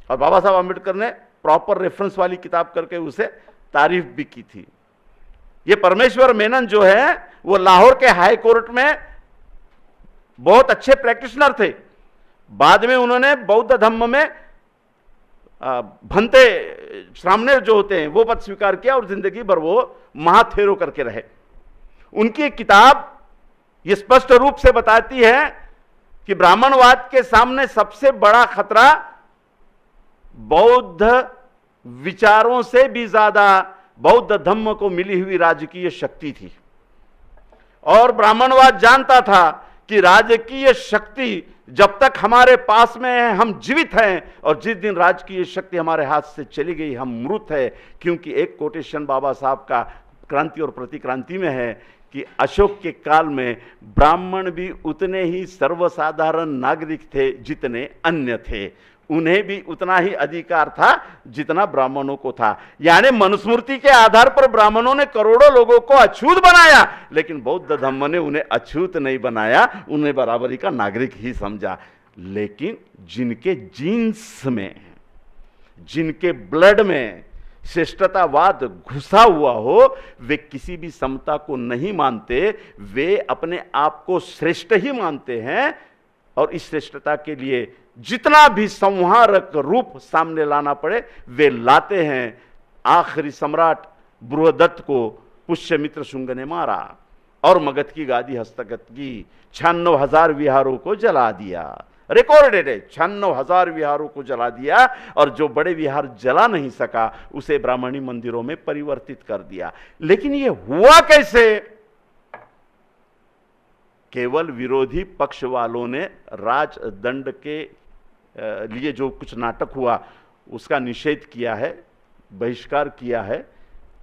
और बाबा साहब आंबेडकर ने प्रॉपर रेफरेंस वाली किताब करके उसे तारीफ भी की थी। ये परमेश्वर मेनन जो है वो लाहौर के हाई कोर्ट में बहुत अच्छे प्रैक्टिशनर थे। बाद में उन्होंने बौद्ध धर्म में भंते श्रामणेर जो होते हैं वो पद स्वीकार किया और जिंदगी भर वो महाथेरो करके रहे। उनकी किताब ये स्पष्ट रूप से बताती है कि ब्राह्मणवाद के सामने सबसे बड़ा खतरा बौद्ध विचारों से भी ज्यादा बौद्ध धर्म को मिली हुई राजकीय शक्ति थी। और ब्राह्मणवाद जानता था कि राजकीय शक्ति जब तक हमारे पास में है हम जीवित हैं, और जिस दिन राजकीय शक्ति हमारे हाथ से चली गई हम मृत है। क्योंकि एक कोटेशन बाबा साहब का क्रांति और प्रतिक्रांति में है कि अशोक के काल में ब्राह्मण भी उतने ही सर्वसाधारण नागरिक थे जितने अन्य थे, उन्हें भी उतना ही अधिकार था जितना ब्राह्मणों को था। यानी मनुस्मृति के आधार पर ब्राह्मणों ने करोड़ों लोगों को अछूत बनाया, लेकिन बौद्ध धर्म ने उन्हें अछूत नहीं बनाया, उन्हें बराबरी का नागरिक ही समझा। लेकिन जिनके जीन्स में, जिनके ब्लड में श्रेष्ठतावाद घुसा हुआ हो, वे किसी भी समता को नहीं मानते, वे अपने आप को श्रेष्ठ ही मानते हैं। और इस श्रेष्ठता के लिए जितना भी संहारक रूप सामने लाना पड़े वे लाते हैं। आखिरी सम्राट बृहदत्त को पुष्यमित्र शुंग ने मारा और मगध की गादी हस्तगत की, 96,000 विहारों को जला दिया। रिकॉर्डेड है, 96,000 विहारों को जला दिया, और जो बड़े विहार जला नहीं सका उसे ब्राह्मणी मंदिरों में परिवर्तित कर दिया। लेकिन ये हुआ कैसे? केवल विरोधी पक्ष वालों ने राजदंड के लिए जो कुछ नाटक हुआ उसका निषेध किया है, बहिष्कार किया है,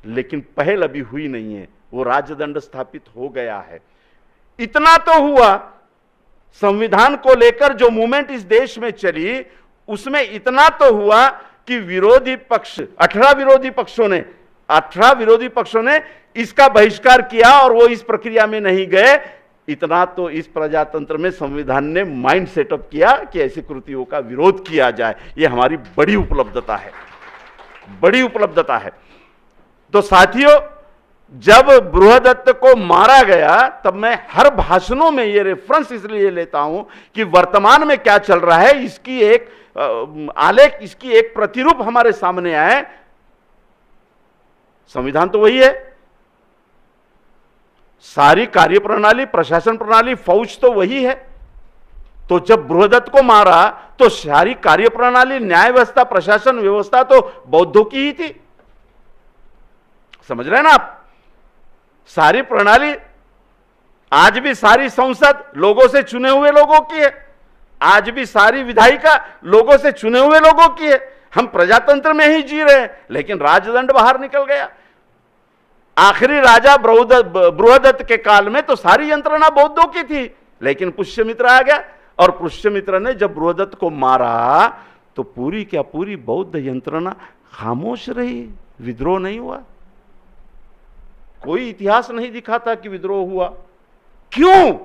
लेकिन पहल अभी हुई नहीं है। वो राजदंड स्थापित हो गया है। इतना तो हुआ, संविधान को लेकर जो मूवमेंट इस देश में चली उसमें इतना तो हुआ कि विरोधी पक्ष 18 विरोधी पक्षों ने इसका बहिष्कार किया, और वो इस प्रक्रिया में नहीं गए। इतना तो इस प्रजातंत्र में संविधान ने माइंड सेटअप किया कि ऐसी कृतियों का विरोध किया जाए। ये हमारी बड़ी उपलब्धता है, बड़ी उपलब्धता है। तो साथियों, जब बृहदत्त को मारा गया तब मैं हर भाषणों में ये रेफरेंस इसलिए लेता हूं कि वर्तमान में क्या चल रहा है इसकी एक आलेख, इसकी एक प्रतिरूप हमारे सामने आए। संविधान तो वही है, सारी कार्यप्रणाली, प्रशासन प्रणाली, फौज तो वही है। तो जब बृहदत्त को मारा तो सारी कार्यप्रणाली, न्याय व्यवस्था, प्रशासन व्यवस्था तो बौद्धों की ही थी। समझ रहे हैं ना आप? सारी प्रणाली, आज भी सारी संसद लोगों से चुने हुए लोगों की है, आज भी सारी विधायिका लोगों से चुने हुए लोगों की है। हम प्रजातंत्र में ही जी रहे हैं, लेकिन राजदंड बाहर निकल गया। आखिरी राजा बृहदत्त के काल में तो सारी यंत्रणा बौद्धों की थी, लेकिन पुष्यमित्र आ गया, और पुष्यमित्र ने जब बृहदत्त को मारा तो पूरी क्या पूरी बौद्ध यंत्रणा खामोश रही, विद्रोह नहीं हुआ। कोई इतिहास नहीं दिखाता कि विद्रोह हुआ। क्यों?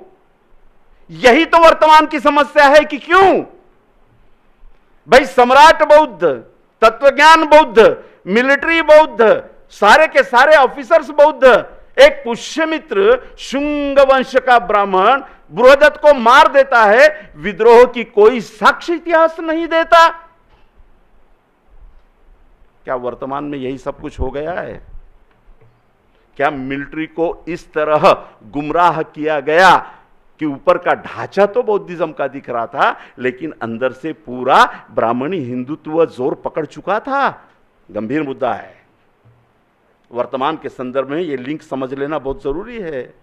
यही तो वर्तमान की समस्या है कि क्यों भाई, सम्राट बौद्ध, तत्वज्ञान बौद्ध, मिलिट्री बौद्ध, सारे के सारे ऑफिसर्स बौद्ध, एक पुष्यमित्र शुंग वंश का ब्राह्मण बृहदत्त को मार देता है, विद्रोह की कोई साक्ष्य इतिहास नहीं देता। क्या वर्तमान में यही सब कुछ हो गया है? क्या मिलिट्री को इस तरह गुमराह किया गया कि ऊपर का ढांचा तो बौद्धिज्म का दिख रहा था, लेकिन अंदर से पूरा ब्राह्मणी हिंदुत्व जोर पकड़ चुका था। गंभीर मुद्दा है। वर्तमान के संदर्भ में यह लिंक समझ लेना बहुत जरूरी है।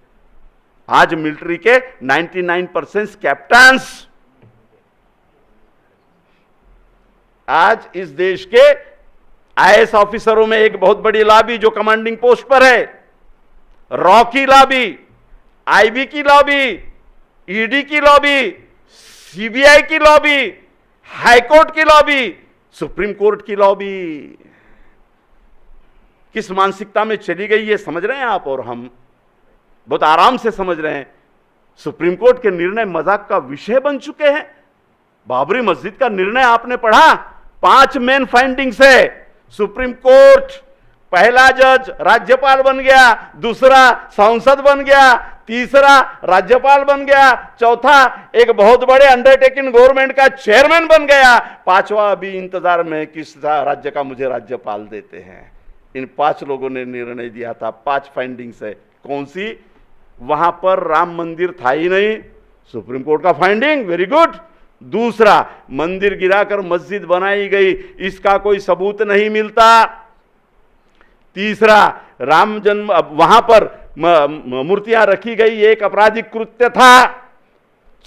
आज मिलिट्री के 99% कैप्टन्स आज इस देश के आईएएस ऑफिसरों में एक बहुत बड़ी लॉबी जो कमांडिंग पोस्ट पर है, रॉ की लॉबी, आईबी की लॉबी, ईडी की लॉबी, सीबीआई की लॉबी, हाईकोर्ट की लॉबी, सुप्रीम कोर्ट की लॉबी किस मानसिकता में चली गई ये समझ रहे हैं आप और हम बहुत आराम से समझ रहे हैं। सुप्रीम कोर्ट के निर्णय मजाक का विषय बन चुके हैं। बाबरी मस्जिद का निर्णय आपने पढ़ा, 5 मेन फाइंडिंग्स है। सुप्रीम कोर्ट पहला जज राज्यपाल बन गया, दूसरा सांसद बन गया, तीसरा राज्यपाल बन गया, चौथा एक बहुत बड़े अंडरटेकिंग गवर्नमेंट का चेयरमैन बन गया, पांचवा अभी इंतजार में किस राज्य का मुझे राज्यपाल देते हैं। इन 5 लोगों ने निर्णय दिया था। 5 फाइंडिंग्स है। कौन सी? वहां पर राम मंदिर था ही नहीं, सुप्रीम कोर्ट का फाइंडिंग, वेरी गुड। दूसरा, मंदिर गिराकर मस्जिद बनाई गई, इसका कोई सबूत नहीं मिलता। तीसरा, राम जन्म वहां पर मूर्तियां रखी गई, एक आपराधिक कृत्य था।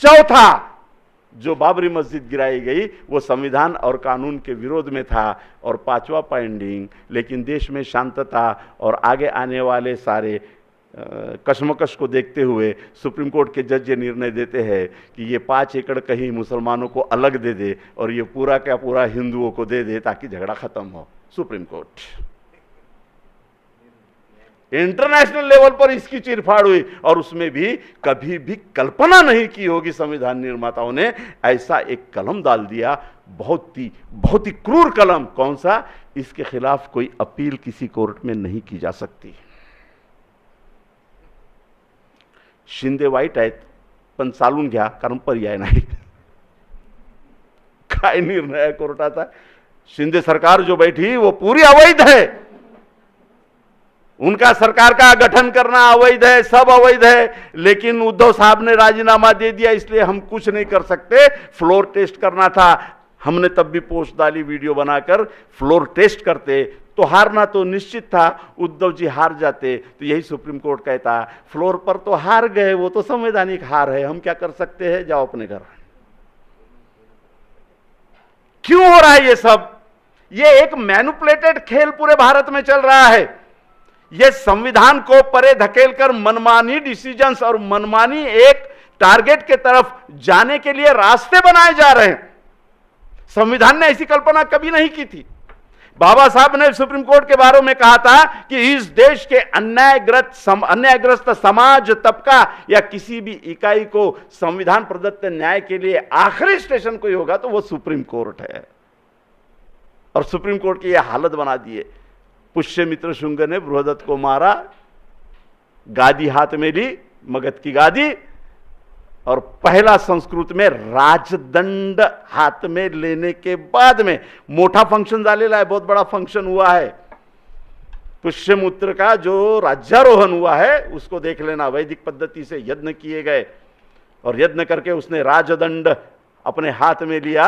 चौथा, जो बाबरी मस्जिद गिराई गई वो संविधान और कानून के विरोध में था। और 5वां फाइंडिंग, लेकिन देश में शांतता और आगे आने वाले सारे कशमकश को देखते हुए सुप्रीम कोर्ट के जज ये निर्णय देते हैं कि ये 5 एकड़ कहीं मुसलमानों को अलग दे दे और ये पूरा का पूरा हिंदुओं को दे दे ताकि झगड़ा खत्म हो। सुप्रीम कोर्ट इंटरनेशनल लेवल पर इसकी चीरफाड़ हुई और उसमें भी कभी भी कल्पना नहीं की होगी संविधान निर्माताओं ने ऐसा एक कलम डाल दिया, बहुत ही क्रूर कलम। कौन सा? इसके खिलाफ कोई अपील किसी कोर्ट में नहीं की जा सकती। शिंदे वाईट आहेत पण चालून घ्या, कारण पर्याय नाही। काय निर्णय आहे कोर्टाचा? शिंदे सरकार जो बैठी वो पूरी अवैध है। उनका सरकार का गठन करना अवैध है, सब अवैध है, लेकिन उद्धव साहब ने राजीनामा दे दिया इसलिए हम कुछ नहीं कर सकते। फ्लोर टेस्ट करना था, हमने तब भी पोस्ट डाली वीडियो बनाकर। फ्लोर टेस्ट करते तो हारना तो निश्चित था, उद्धव जी हार जाते तो यही सुप्रीम कोर्ट कहता फ्लोर पर तो हार गए, वो तो संवैधानिक हार है, हम क्या कर सकते हैं, जाओ अपने घर। क्यों हो रहा है ये सब? ये एक मैनिपुलेटेड खेल पूरे भारत में चल रहा है। ये संविधान को परे धकेलकर मनमानी डिसीजंस और मनमानी एक टारगेट के तरफ जाने के लिए रास्ते बनाए जा रहे हैं। संविधान ने ऐसी कल्पना कभी नहीं की थी। बाबा साहब ने सुप्रीम कोर्ट के बारे में कहा था कि इस देश के अन्यायग्रस्त समाज, तबका या किसी भी इकाई को संविधान प्रदत्त न्याय के लिए आखिरी स्टेशन कोई होगा तो वो सुप्रीम कोर्ट है। और सुप्रीम कोर्ट की यह हालत बना दी है। पुष्यमित्र शुंग ने बृहदत्त को मारा, गादी हाथ में ली, मगध की गादी, और पहला संस्कृत में राजदंड हाथ में लेने के बाद में मोटा फंक्शन झालेला है, बहुत बड़ा फंक्शन हुआ है। पुष्यमित्र का जो राज्यारोहण हुआ है उसको देख लेना। वैदिक पद्धति से यज्ञ किए गए और यज्ञ करके उसने राजदंड अपने हाथ में लिया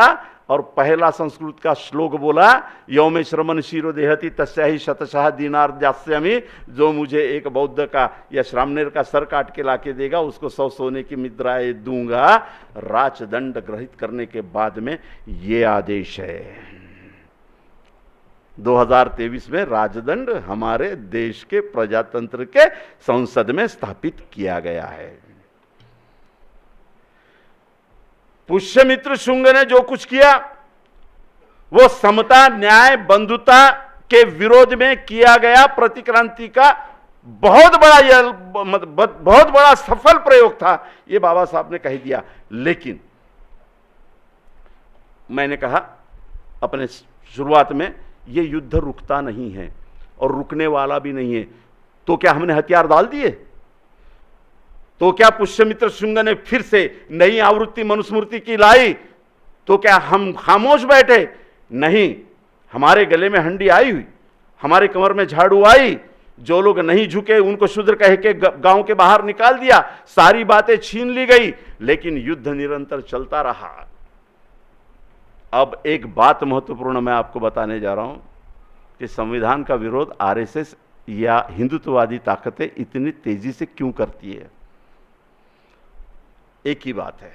और पहला संस्कृत का श्लोक बोला, यौमे श्रमण शिरो देहति तस्याहि शतशः दीनार दास्यामि। जो मुझे एक बौद्ध का या श्रामणेर का सर काट के लाके देगा उसको 100 सोने की मुद्राएं दूंगा। राजदंड ग्रहित करने के बाद में ये आदेश है। 2023 में राजदंड हमारे देश के प्रजातंत्र के संसद में स्थापित किया गया है। पुष्यमित्र शुंग ने जो कुछ किया वो समता, न्याय, बंधुता के विरोध में किया गया प्रतिक्रांति का बहुत बड़ा सफल प्रयोग था, ये बाबा साहब ने कह दिया। लेकिन मैंने कहा अपने शुरुआत में, ये युद्ध रुकता नहीं है और रुकने वाला भी नहीं है। तो क्या हमने हथियार डाल दिए? तो क्या पुष्यमित्र शुंग ने फिर से नई आवृत्ति मनुस्मृति की लाई? तो क्या हम खामोश बैठे? नहीं, हमारे गले में हंडी आई हुई, हमारे कमर में झाड़ू आई, जो लोग नहीं झुके उनको शूद्र कह के गांव के बाहर निकाल दिया, सारी बातें छीन ली गई, लेकिन युद्ध निरंतर चलता रहा। अब एक बात महत्वपूर्ण मैं आपको बताने जा रहा हूं कि संविधान का विरोध आरएसएस या हिंदुत्ववादी ताकतें इतनी तेजी से क्यों करती है। एक ही बात है,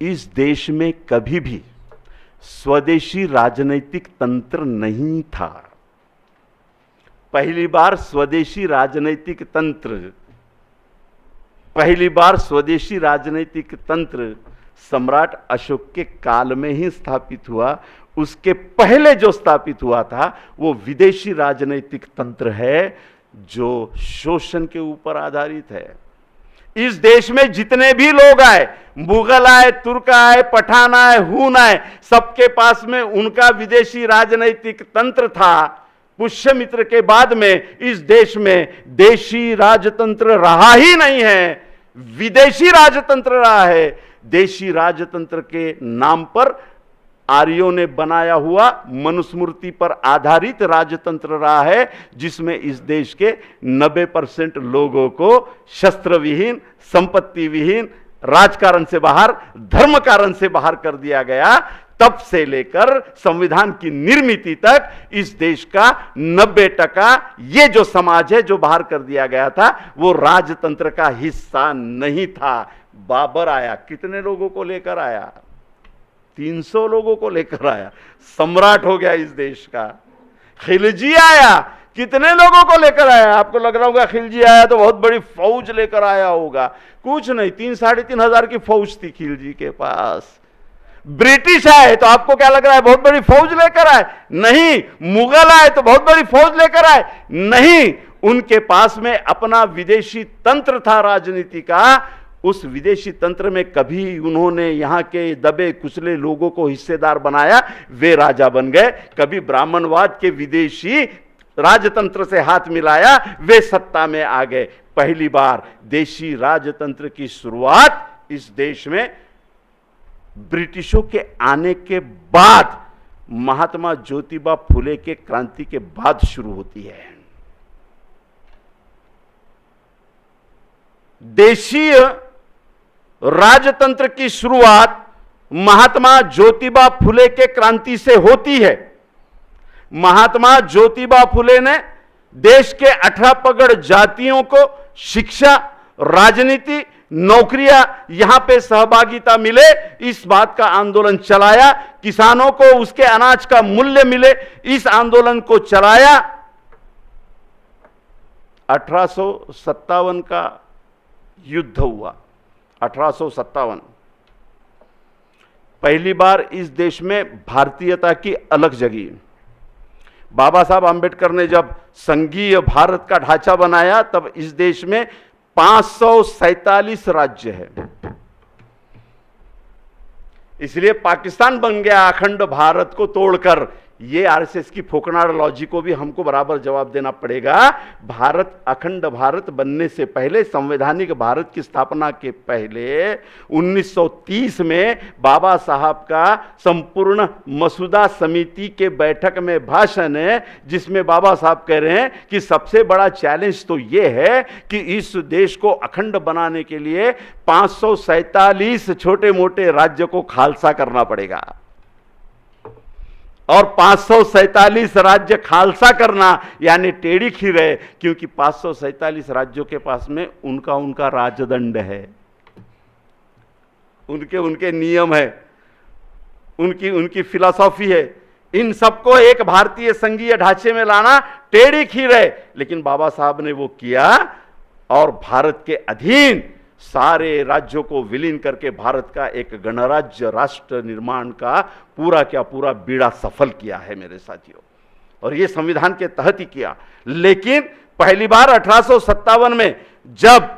इस देश में कभी भी स्वदेशी राजनीतिक तंत्र नहीं था। पहली बार स्वदेशी राजनीतिक तंत्र सम्राट अशोक के काल में ही स्थापित हुआ। उसके पहले जो स्थापित हुआ था वो विदेशी राजनीतिक तंत्र है जो शोषण के ऊपर आधारित है। इस देश में जितने भी लोग आए, मुगल आए, तुर्क आए, पठान आए, हून आए, सबके पास में उनका विदेशी राजनीतिक तंत्र था। पुष्यमित्र के बाद में इस देश में देशी राजतंत्र रहा ही नहीं है, विदेशी राजतंत्र रहा है। देशी राजतंत्र के नाम पर आर्यों ने बनाया हुआ मनुस्मृति पर आधारित राजतंत्र रहा है, जिसमें इस देश के 90% लोगों को शस्त्र विहीन, संपत्ति विहीन, राजकारण से बाहर, धर्म कारण से बाहर कर दिया गया। तब से लेकर संविधान की निर्मिति तक इस देश का 90% ये जो समाज है जो बाहर कर दिया गया था वो राजतंत्र का हिस्सा नहीं था। बाबर आया, कितने लोगों को लेकर आया? 300 लोगों को लेकर आया, सम्राट हो गया इस देश का। खिलजी आया, कितने लोगों को लेकर आया? आपको लग रहा होगा खिलजी आया तो बहुत बड़ी फौज लेकर आया होगा, कुछ नहीं, 3-3.5 हजार की फौज थी खिलजी के पास। ब्रिटिश आए तो आपको क्या लग रहा है बहुत बड़ी फौज लेकर आए? नहीं। मुगल आए तो बहुत बड़ी फौज लेकर आए? नहीं। उनके पास में अपना विदेशी तंत्र था राजनीति का। उस विदेशी तंत्र में कभी उन्होंने यहां के दबे कुचले लोगों को हिस्सेदार बनाया, वे राजा बन गए। कभी ब्राह्मणवाद के विदेशी राजतंत्र से हाथ मिलाया, वे सत्ता में आ गए। पहली बार देशी राजतंत्र की शुरुआत इस देश में ब्रिटिशों के आने के बाद, महात्मा ज्योतिबा फुले के क्रांति के बाद शुरू होती है। देशीय राजतंत्र की शुरुआत महात्मा ज्योतिबा फुले के क्रांति से होती है। महात्मा ज्योतिबा फुले ने देश के 18 पगड़ जातियों को शिक्षा, राजनीति, नौकरियां, यहां पे सहभागिता मिले, इस बात का आंदोलन चलाया। किसानों को उसके अनाज का मूल्य मिले, इस आंदोलन को चलाया। 1857 का युद्ध हुआ। 1857 पहली बार इस देश में भारतीयता की अलग जगी। बाबा साहब आंबेडकर ने जब संघीय भारत का ढांचा बनाया तब इस देश में 547 राज्य है। इसलिए पाकिस्तान बन गया अखंड भारत को तोड़कर। ये आरएसएस की फोकनाड़ लॉजी को भी हमको बराबर जवाब देना पड़ेगा। भारत, अखंड भारत बनने से पहले, संवैधानिक भारत की स्थापना के पहले 1930 में बाबा साहब का संपूर्ण मसूदा समिति के बैठक में भाषण है, जिसमें बाबा साहब कह रहे हैं कि सबसे बड़ा चैलेंज तो ये है कि इस देश को अखंड बनाने के लिए 547 छोटे मोटे राज्य को खालसा करना पड़ेगा। और 547 राज्य खालसा करना यानी टेढ़ी खीर है, क्योंकि 547 राज्यों के पास में उनका राजदंड है, उनके नियम है, उनकी फिलॉसफी है। इन सबको एक भारतीय संघीय ढांचे में लाना टेढ़ी खीर है, लेकिन बाबा साहब ने वो किया और भारत के अधीन सारे राज्यों को विलीन करके भारत का एक गणराज्य राष्ट्र निर्माण का पूरा क्या पूरा बीड़ा सफल किया है मेरे साथियों। और ये संविधान के तहत ही किया। लेकिन पहली बार 1857 में जब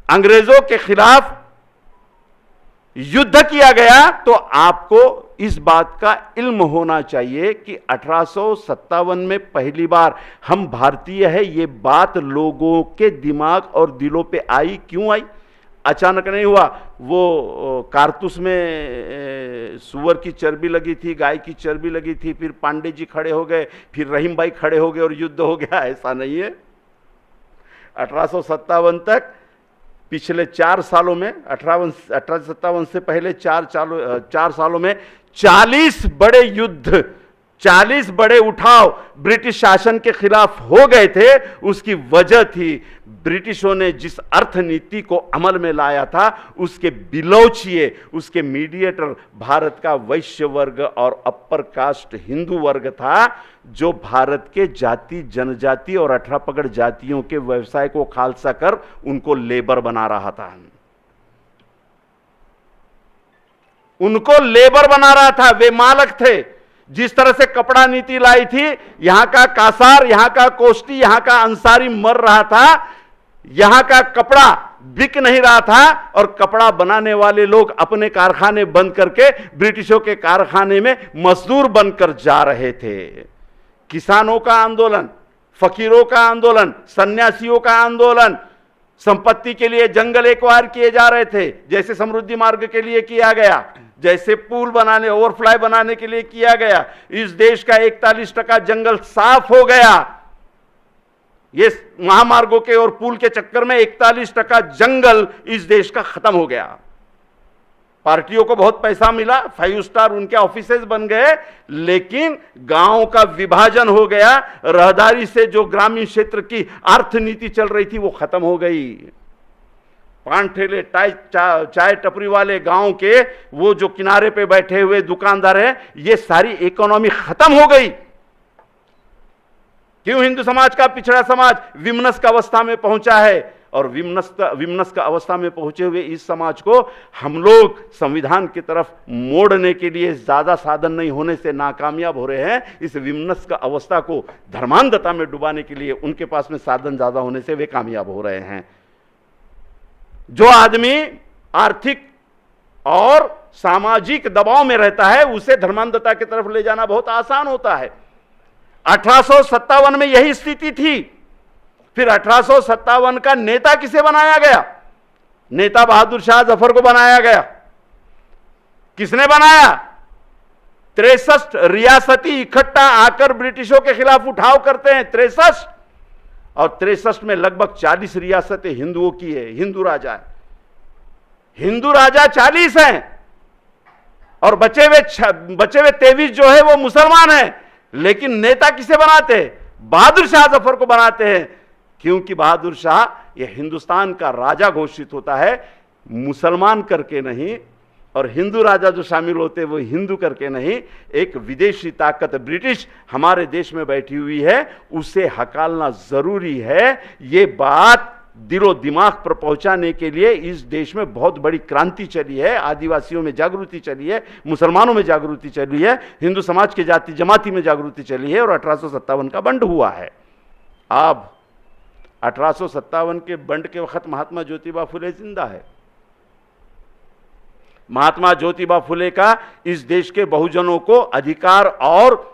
अंग्रेजों के खिलाफ युद्ध किया गया तो आपको इस बात का इल्म होना चाहिए कि 1857 में पहली बार हम भारतीय है, ये बात लोगों के दिमाग और दिलों पे आई। क्यों आई? अचानक नहीं हुआ। वो कारतूस में सुअर की चर्बी लगी थी, गाय की चर्बी लगी थी, फिर पांडे जी खड़े हो गए, फिर रहीम भाई खड़े हो गए और युद्ध हो गया, ऐसा नहीं है। 1857 तक पिछले 4 सालों में, 1857 से पहले 4 सालों में 40 बड़े युद्ध, 40 बड़े उठाव ब्रिटिश शासन के खिलाफ हो गए थे। उसकी वजह थी ब्रिटिशों ने जिस अर्थनीति को अमल में लाया था, उसके बिलोचिए, उसके मीडिएटर भारत का वैश्य वर्ग और अपर कास्ट हिंदू वर्ग था, जो भारत के जाति, जनजाति और 18 पगड़ जातियों के व्यवसाय को खालसा कर उनको लेबर बना रहा था। उनको लेबर बना रहा था, वे मालक थे। जिस तरह से कपड़ा नीति लाई थी, यहां का कासार, यहां का कोष्टी, यहां का अंसारी मर रहा था, यहां का कपड़ा बिक नहीं रहा था, और कपड़ा बनाने वाले लोग अपने कारखाने बंद करके ब्रिटिशों के कारखाने में मजदूर बनकर जा रहे थे। किसानों का आंदोलन, फकीरों का आंदोलन, सन्यासियों का आंदोलन, संपत्ति के लिए जंगल एक्वायर किए जा रहे थे, जैसे समृद्धि मार्ग के लिए किया गया, जैसे पुल बनाने, ओवरफ्लाई बनाने के लिए किया गया। इस देश का 41% जंगल साफ हो गया। ये महामार्गों के और पुल के चक्कर में 41% जंगल इस देश का खत्म हो गया। पार्टियों को बहुत पैसा मिला, 5 स्टार उनके ऑफिसेज बन गए, लेकिन गांव का विभाजन हो गया। रहदारी से जो ग्रामीण क्षेत्र की अर्थनीति चल रही थी वो खत्म हो गई। पान ठेले, चाय टपरी वाले गांव के वो जो किनारे पे बैठे हुए दुकानदार हैं, ये सारी इकोनॉमी खत्म हो गई। क्यों हिंदू समाज का पिछड़ा समाज विमनस्क अवस्था में पहुंचा है, और विमनस्क अवस्था में पहुंचे हुए इस समाज को हम लोग संविधान की तरफ मोड़ने के लिए ज्यादा साधन नहीं होने से नाकामयाब हो रहे हैं। इस विमनस्क अवस्था को धर्मांधता में डुबाने के लिए उनके पास में साधन ज्यादा होने से वे कामयाब हो रहे हैं। जो आदमी आर्थिक और सामाजिक दबाव में रहता है, उसे धर्मांधता की तरफ ले जाना बहुत आसान होता है। 1857 में यही स्थिति थी। फिर 1857 का नेता किसे बनाया गया? नेता बहादुर शाह जफर को बनाया गया। किसने बनाया? 63 रियासती इकट्ठा आकर ब्रिटिशों के खिलाफ उठाव करते हैं। 63, और 63 में लगभग 40 रियासतें हिंदुओं की है, हिंदू राजा है। हिंदू राजा 40 हैं, और बचे हुए 23 जो है वो मुसलमान हैं। लेकिन नेता किसे बनाते हैं? बहादुर शाह जफर को बनाते हैं, क्योंकि बहादुर शाह ये हिंदुस्तान का राजा घोषित होता है, मुसलमान करके नहीं, और हिंदू राजा जो शामिल होते हैं वो हिंदू करके नहीं। एक विदेशी ताकत ब्रिटिश हमारे देश में बैठी हुई है, उसे हकालना जरूरी है। ये बात दिलो दिमाग पर पहुंचाने के लिए इस देश में बहुत बड़ी क्रांति चली है। आदिवासियों में जागृति चली है, मुसलमानों में जागृति चली है, हिंदू समाज के जाति जमाती में जागृति चली है, और 1857 का बंड हुआ है। अब 1857 के बंड के वक्त महात्मा ज्योतिबा फुले जिंदा है। महात्मा ज्योतिबा फुले का इस देश के बहुजनों को अधिकार और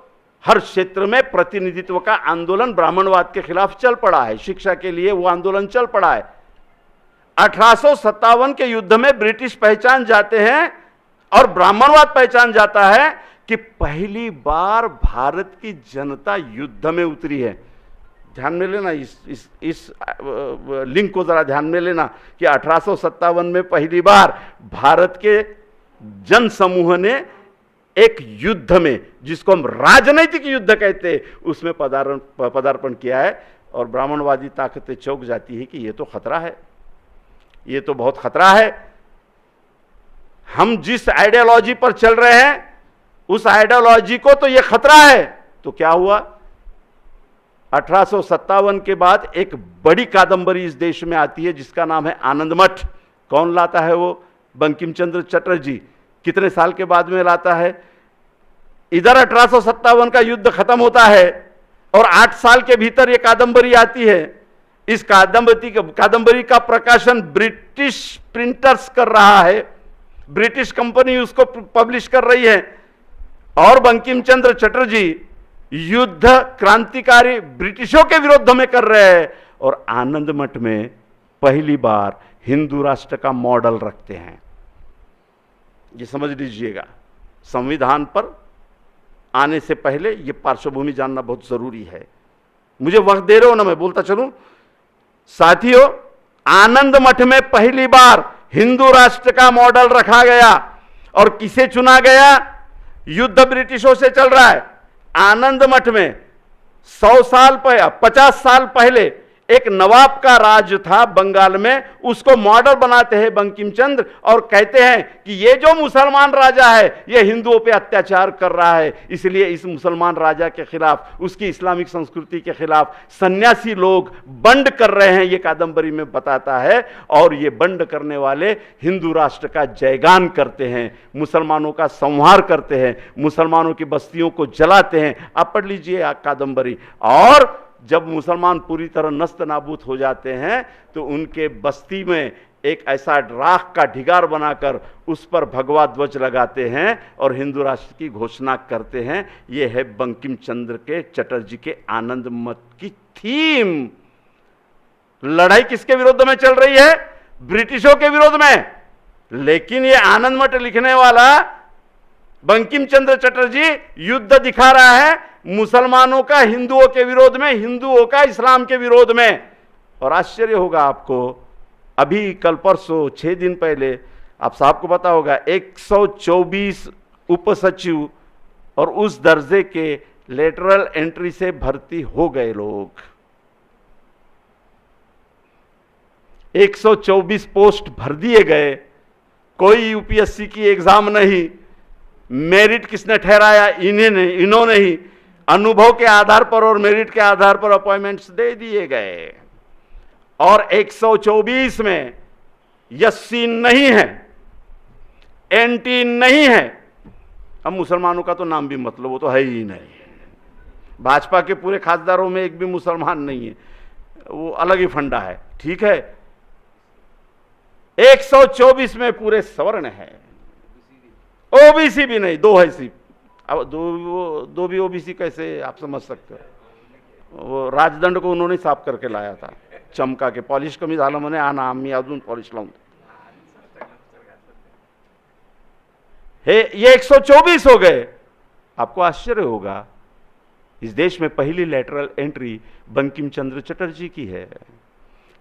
हर क्षेत्र में प्रतिनिधित्व का आंदोलन ब्राह्मणवाद के खिलाफ चल पड़ा है। शिक्षा के लिए वो आंदोलन चल पड़ा है। 1857 के युद्ध में ब्रिटिश पहचान जाते हैं और ब्राह्मणवाद पहचान जाता है कि पहली बार भारत की जनता युद्ध में उतरी है। ध्यान में लेना, इस लिंक को जरा ध्यान में लेना कि 1857 में पहली बार भारत के जन समूह ने एक युद्ध में, जिसको हम राजनीतिक युद्ध कहते हैं, उसमें पदार्पण किया है। और ब्राह्मणवादी ताकतें चौंक जाती है कि ये तो खतरा है, ये तो बहुत खतरा है। हम जिस आइडियोलॉजी पर चल रहे हैं उस आइडियोलॉजी को तो ये खतरा है। तो क्या हुआ? 1857 के बाद एक बड़ी कादंबरी इस देश में आती है जिसका नाम है आनंद मठ। कौन लाता है वो? बंकिम चंद्र चटर्जी। कितने साल के बाद में लाता है? इधर 1857 का युद्ध खत्म होता है और 8 साल के भीतर ये कादंबरी आती है। इस कादंबरी का प्रकाशन ब्रिटिश प्रिंटर्स कर रहा है, ब्रिटिश कंपनी उसको पब्लिश कर रही है, और बंकिम चंद्र चटर्जी युद्ध क्रांतिकारी ब्रिटिशों के विरुद्ध में कर रहे हैं। और आनंद मठ में पहली बार हिंदू राष्ट्र का मॉडल रखते हैं। ये समझ लीजिएगा, संविधान पर आने से पहले ये पार्श्वभूमि जानना बहुत जरूरी है। मुझे वक्त दे रहे हो ना, मैं बोलता चलूं। साथियों, आनंद मठ में पहली बार हिंदू राष्ट्र का मॉडल रखा गया और किसे चुना गया? युद्ध ब्रिटिशों से चल रहा है। आनंद मठ में 100 साल पहले, 50 साल पहले एक नवाब का राज था बंगाल में, उसको मॉडल बनाते हैं बंकिम चंद्र और कहते हैं कि ये जो मुसलमान राजा है ये हिंदुओं पे अत्याचार कर रहा है, इसलिए इस मुसलमान राजा के खिलाफ, उसकी इस्लामिक संस्कृति के खिलाफ सन्यासी लोग बंड कर रहे हैं, ये कादंबरी में बताता है। और ये बंड करने वाले हिंदू राष्ट्र का जयगान करते हैं, मुसलमानों का संहार करते हैं, मुसलमानों की बस्तियों को जलाते हैं। आप पढ़ लीजिए कादंबरी। और जब मुसलमान पूरी तरह नस्त नाबूद हो जाते हैं तो उनके बस्ती में एक ऐसा राख का ढिगार बनाकर उस पर भगवा ध्वज लगाते हैं और हिंदू राष्ट्र की घोषणा करते हैं। यह है बंकिम चंद्र के चटर्जी के आनंद मठ की थीम। लड़ाई किसके विरोध में चल रही है? ब्रिटिशों के विरोध में। लेकिन यह आनंद मठ लिखने वाला बंकिम चंद्र चटर्जी युद्ध दिखा रहा है मुसलमानों का हिंदुओं के विरोध में, हिंदुओं का इस्लाम के विरोध में। और आश्चर्य होगा आपको, अभी कल परसों 6 दिन पहले आप साहब को पता होगा 124 उपसचिव और उस दर्जे के लेटरल एंट्री से भर्ती हो गए लोग। 124 पोस्ट भर दिए गए, कोई यूपीएससी की एग्जाम नहीं। मेरिट किसने ठहराया? इन्होंने ही। अनुभव के आधार पर और मेरिट के आधार पर अपॉइंटमेंट्स दे दिए गए। और 124 में यस्सी नहीं है, एंटी नहीं है। अब मुसलमानों का तो नाम भी मतलब, वो तो है ही नहीं। भाजपा के पूरे खासदारों में एक भी मुसलमान नहीं है, वो अलग ही फंडा है। ठीक है, 124 में पूरे सवर्ण है, ओबीसी भी नहीं, 2 है सिर्फ। अब दो भी ओबीसी कैसे आप समझ सकते हो? वो राजदंड को उन्होंने साफ करके लाया था, चमका के। पॉलिश कमी झालं म्हणे, आम्ही अजून पॉलिश लावून। ये 124 हो गए। आपको आश्चर्य होगा, इस देश में पहली लेटरल एंट्री बंकिम चंद्र चटर्जी की है।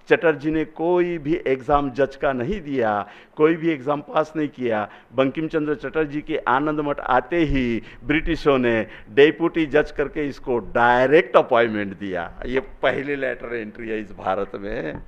चटर्जी ने कोई भी एग्जाम जज का नहीं दिया, कोई भी एग्जाम पास नहीं किया। बंकिम चंद्र चटर्जी के आनंद मठ आते ही ब्रिटिशों ने डेप्यूटी जज करके इसको डायरेक्ट अपॉइंटमेंट दिया। ये पहली लेटर एंट्री है इस भारत में।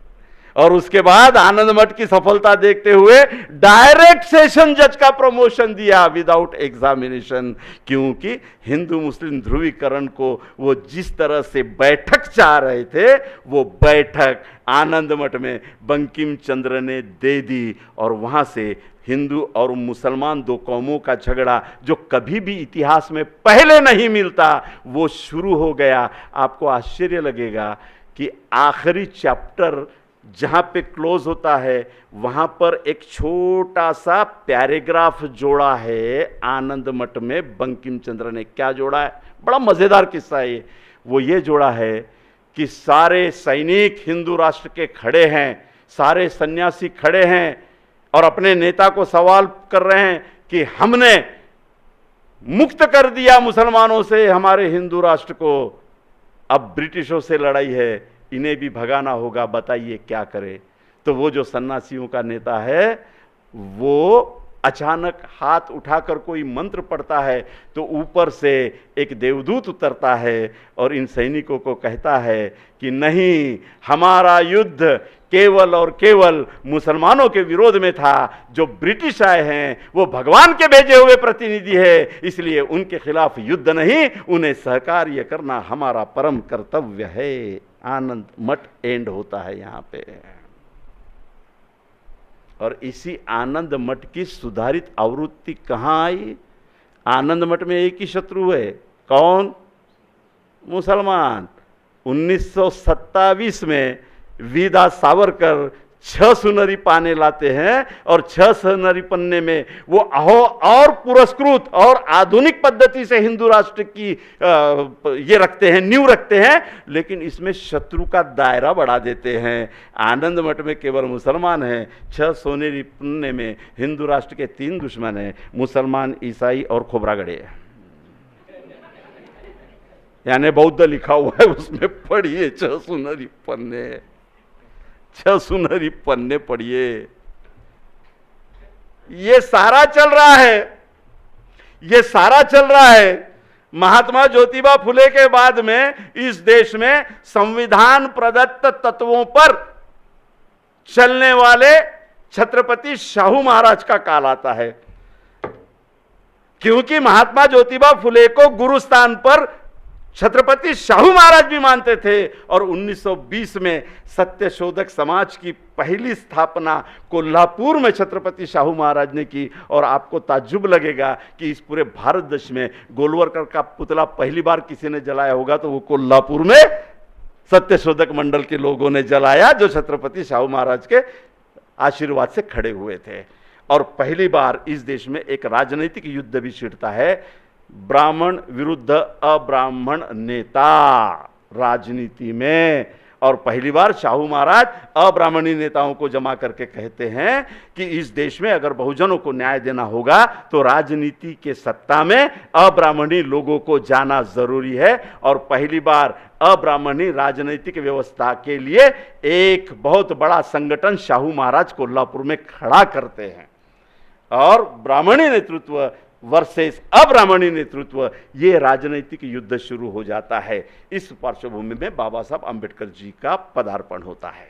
और उसके बाद आनंद मठ की सफलता देखते हुए डायरेक्ट सेशन जज का प्रमोशन दिया विदाउट एग्जामिनेशन। क्योंकि हिंदू मुस्लिम ध्रुवीकरण को वो जिस तरह से बैठक चाह रहे थे, वो बैठक आनंद मठ में बंकिम चंद्र ने दे दी। और वहां से हिंदू और मुसलमान 2 कौमों का झगड़ा, जो कभी भी इतिहास में पहले नहीं मिलता, वो शुरू हो गया। आपको आश्चर्य लगेगा कि आखिरी चैप्टर जहां पे क्लोज होता है, वहां पर एक छोटा सा पैराग्राफ जोड़ा है आनंद मठ में बंकिम चंद्र ने। क्या जोड़ा है? बड़ा मजेदार किस्सा है ये। वो ये जोड़ा है कि सारे सैनिक हिंदू राष्ट्र के खड़े हैं, सारे सन्यासी खड़े हैं और अपने नेता को सवाल कर रहे हैं कि हमने मुक्त कर दिया मुसलमानों से हमारे हिंदू राष्ट्र को, अब ब्रिटिशों से लड़ाई है, इन्हें भी भगाना होगा, बताइए क्या करे। तो वो जो सन्यासियों का नेता है, वो अचानक हाथ उठाकर कोई मंत्र पढ़ता है तो ऊपर से एक देवदूत उतरता है और इन सैनिकों को कहता है कि नहीं, हमारा युद्ध केवल और केवल मुसलमानों के विरोध में था। जो ब्रिटिश आए हैं वो भगवान के भेजे हुए प्रतिनिधि है, इसलिए उनके खिलाफ युद्ध नहीं, उन्हें सहकार्य करना हमारा परम कर्तव्य है। आनंद मठ एंड होता है यहां पे। और इसी आनंद मठ की सुधारित आवृत्ति कहां आई? आनंद मठ में एक ही शत्रु है, कौन? मुसलमान। 1927 में वीदा सावरकर 6 सुनहरी पाने लाते हैं और 6 सुनहरी पन्ने में वो और पुरस्कृत और आधुनिक पद्धति से हिंदू राष्ट्र की ये रखते हैं, नींव रखते हैं, लेकिन इसमें शत्रु का दायरा बढ़ा देते हैं। आनंद मठ में केवल मुसलमान हैं, 6 सुनहरी पन्ने में हिंदू राष्ट्र के 3 दुश्मन हैं, मुसलमान, ईसाई और खोबरागड़े, यानी बौद्ध लिखा हुआ है उसमें पढ़िए 6 सुनहरी पन्ने, 6 सुनहरी पन्ने पढ़िए। ये सारा चल रहा है, ये सारा चल रहा है। महात्मा ज्योतिबा फुले के बाद में इस देश में संविधान प्रदत्त तत्वों पर चलने वाले छत्रपति शाहू महाराज का काल आता है, क्योंकि महात्मा ज्योतिबा फुले को गुरु स्थान पर छत्रपति शाहू महाराज भी मानते थे। और 1920 में सत्यशोधक समाज की पहली स्थापना कोल्हापुर में छत्रपति शाहू महाराज ने की। और आपको ताज्जुब लगेगा कि इस पूरे भारत देश में गोलवलकर का पुतला पहली बार किसी ने जलाया होगा तो वो कोल्हापुर में सत्यशोधक मंडल के लोगों ने जलाया, जो छत्रपति शाहू महाराज के आशीर्वाद से खड़े हुए थे। और पहली बार इस देश में एक राजनीतिक युद्ध भी छिड़ता है, ब्राह्मण विरुद्ध अब्राह्मण नेता राजनीति में। और पहली बार शाहू महाराज अब्राह्मणी नेताओं को जमा करके कहते हैं कि इस देश में अगर बहुजनों को न्याय देना होगा तो राजनीति के सत्ता में अब्राह्मणी लोगों को जाना जरूरी है। और पहली बार अब्राह्मणी राजनीतिक व्यवस्था के लिए एक बहुत बड़ा संगठन शाहू महाराज कोल्हापुर में खड़ा करते हैं। और ब्राह्मणी नेतृत्व वर्सेस अब्राह्मणी नेतृत्व, ये राजनीतिक युद्ध शुरू हो जाता है। इस पार्श्वभूमि में बाबा साहब अंबेडकर जी का पदार्पण होता है।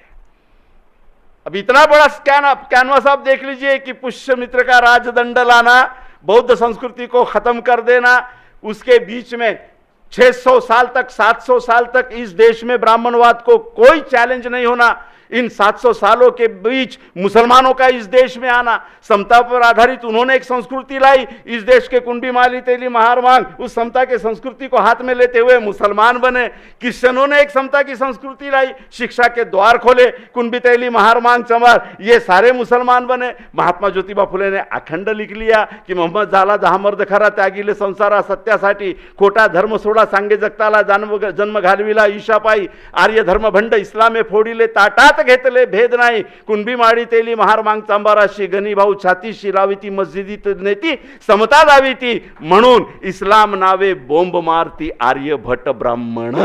अब इतना बड़ा कैनवास आप देख लीजिए कि पुष्यमित्र का राजदंड लाना, बौद्ध संस्कृति को खत्म कर देना, उसके बीच में 600 साल तक 700 साल तक इस देश में ब्राह्मणवाद को कोई चैलेंज नहीं होना, इन 700 सालों के बीच मुसलमानों का इस देश में आना, समता पर आधारित उन्होंने एक संस्कृति लाई। इस देश के कुंभी माली तेली महारमांग उस समता के संस्कृति को हाथ में लेते हुए मुसलमान बने। क्रिश्चियनों ने एक समता की संस्कृति लाई, शिक्षा के द्वार खोले, कुंभी तेली महारमांग चमार ये सारे मुसलमान बने। महात्मा ज्योतिबा फुले ने अखंड लिख लिया कि मोहम्मद झाला दहा मर्द खरा त्यागिले संसारा सत्यासाठी, खोटा धर्म सोडा सांगे जगताला जन्म घालविला ईशापाई, आर्य धर्म भंड इस्लामे फोडिले ताटात घेतले भेद नाही, कुणबी माडी तेली महार मांग चांबाराशी गणी भाऊ छातीशी लाविती मस्जिदीत नेती समता दाविती, म्हणून इस्लाम नावे बोंब मारती आर्य भट्ट ब्राह्मण।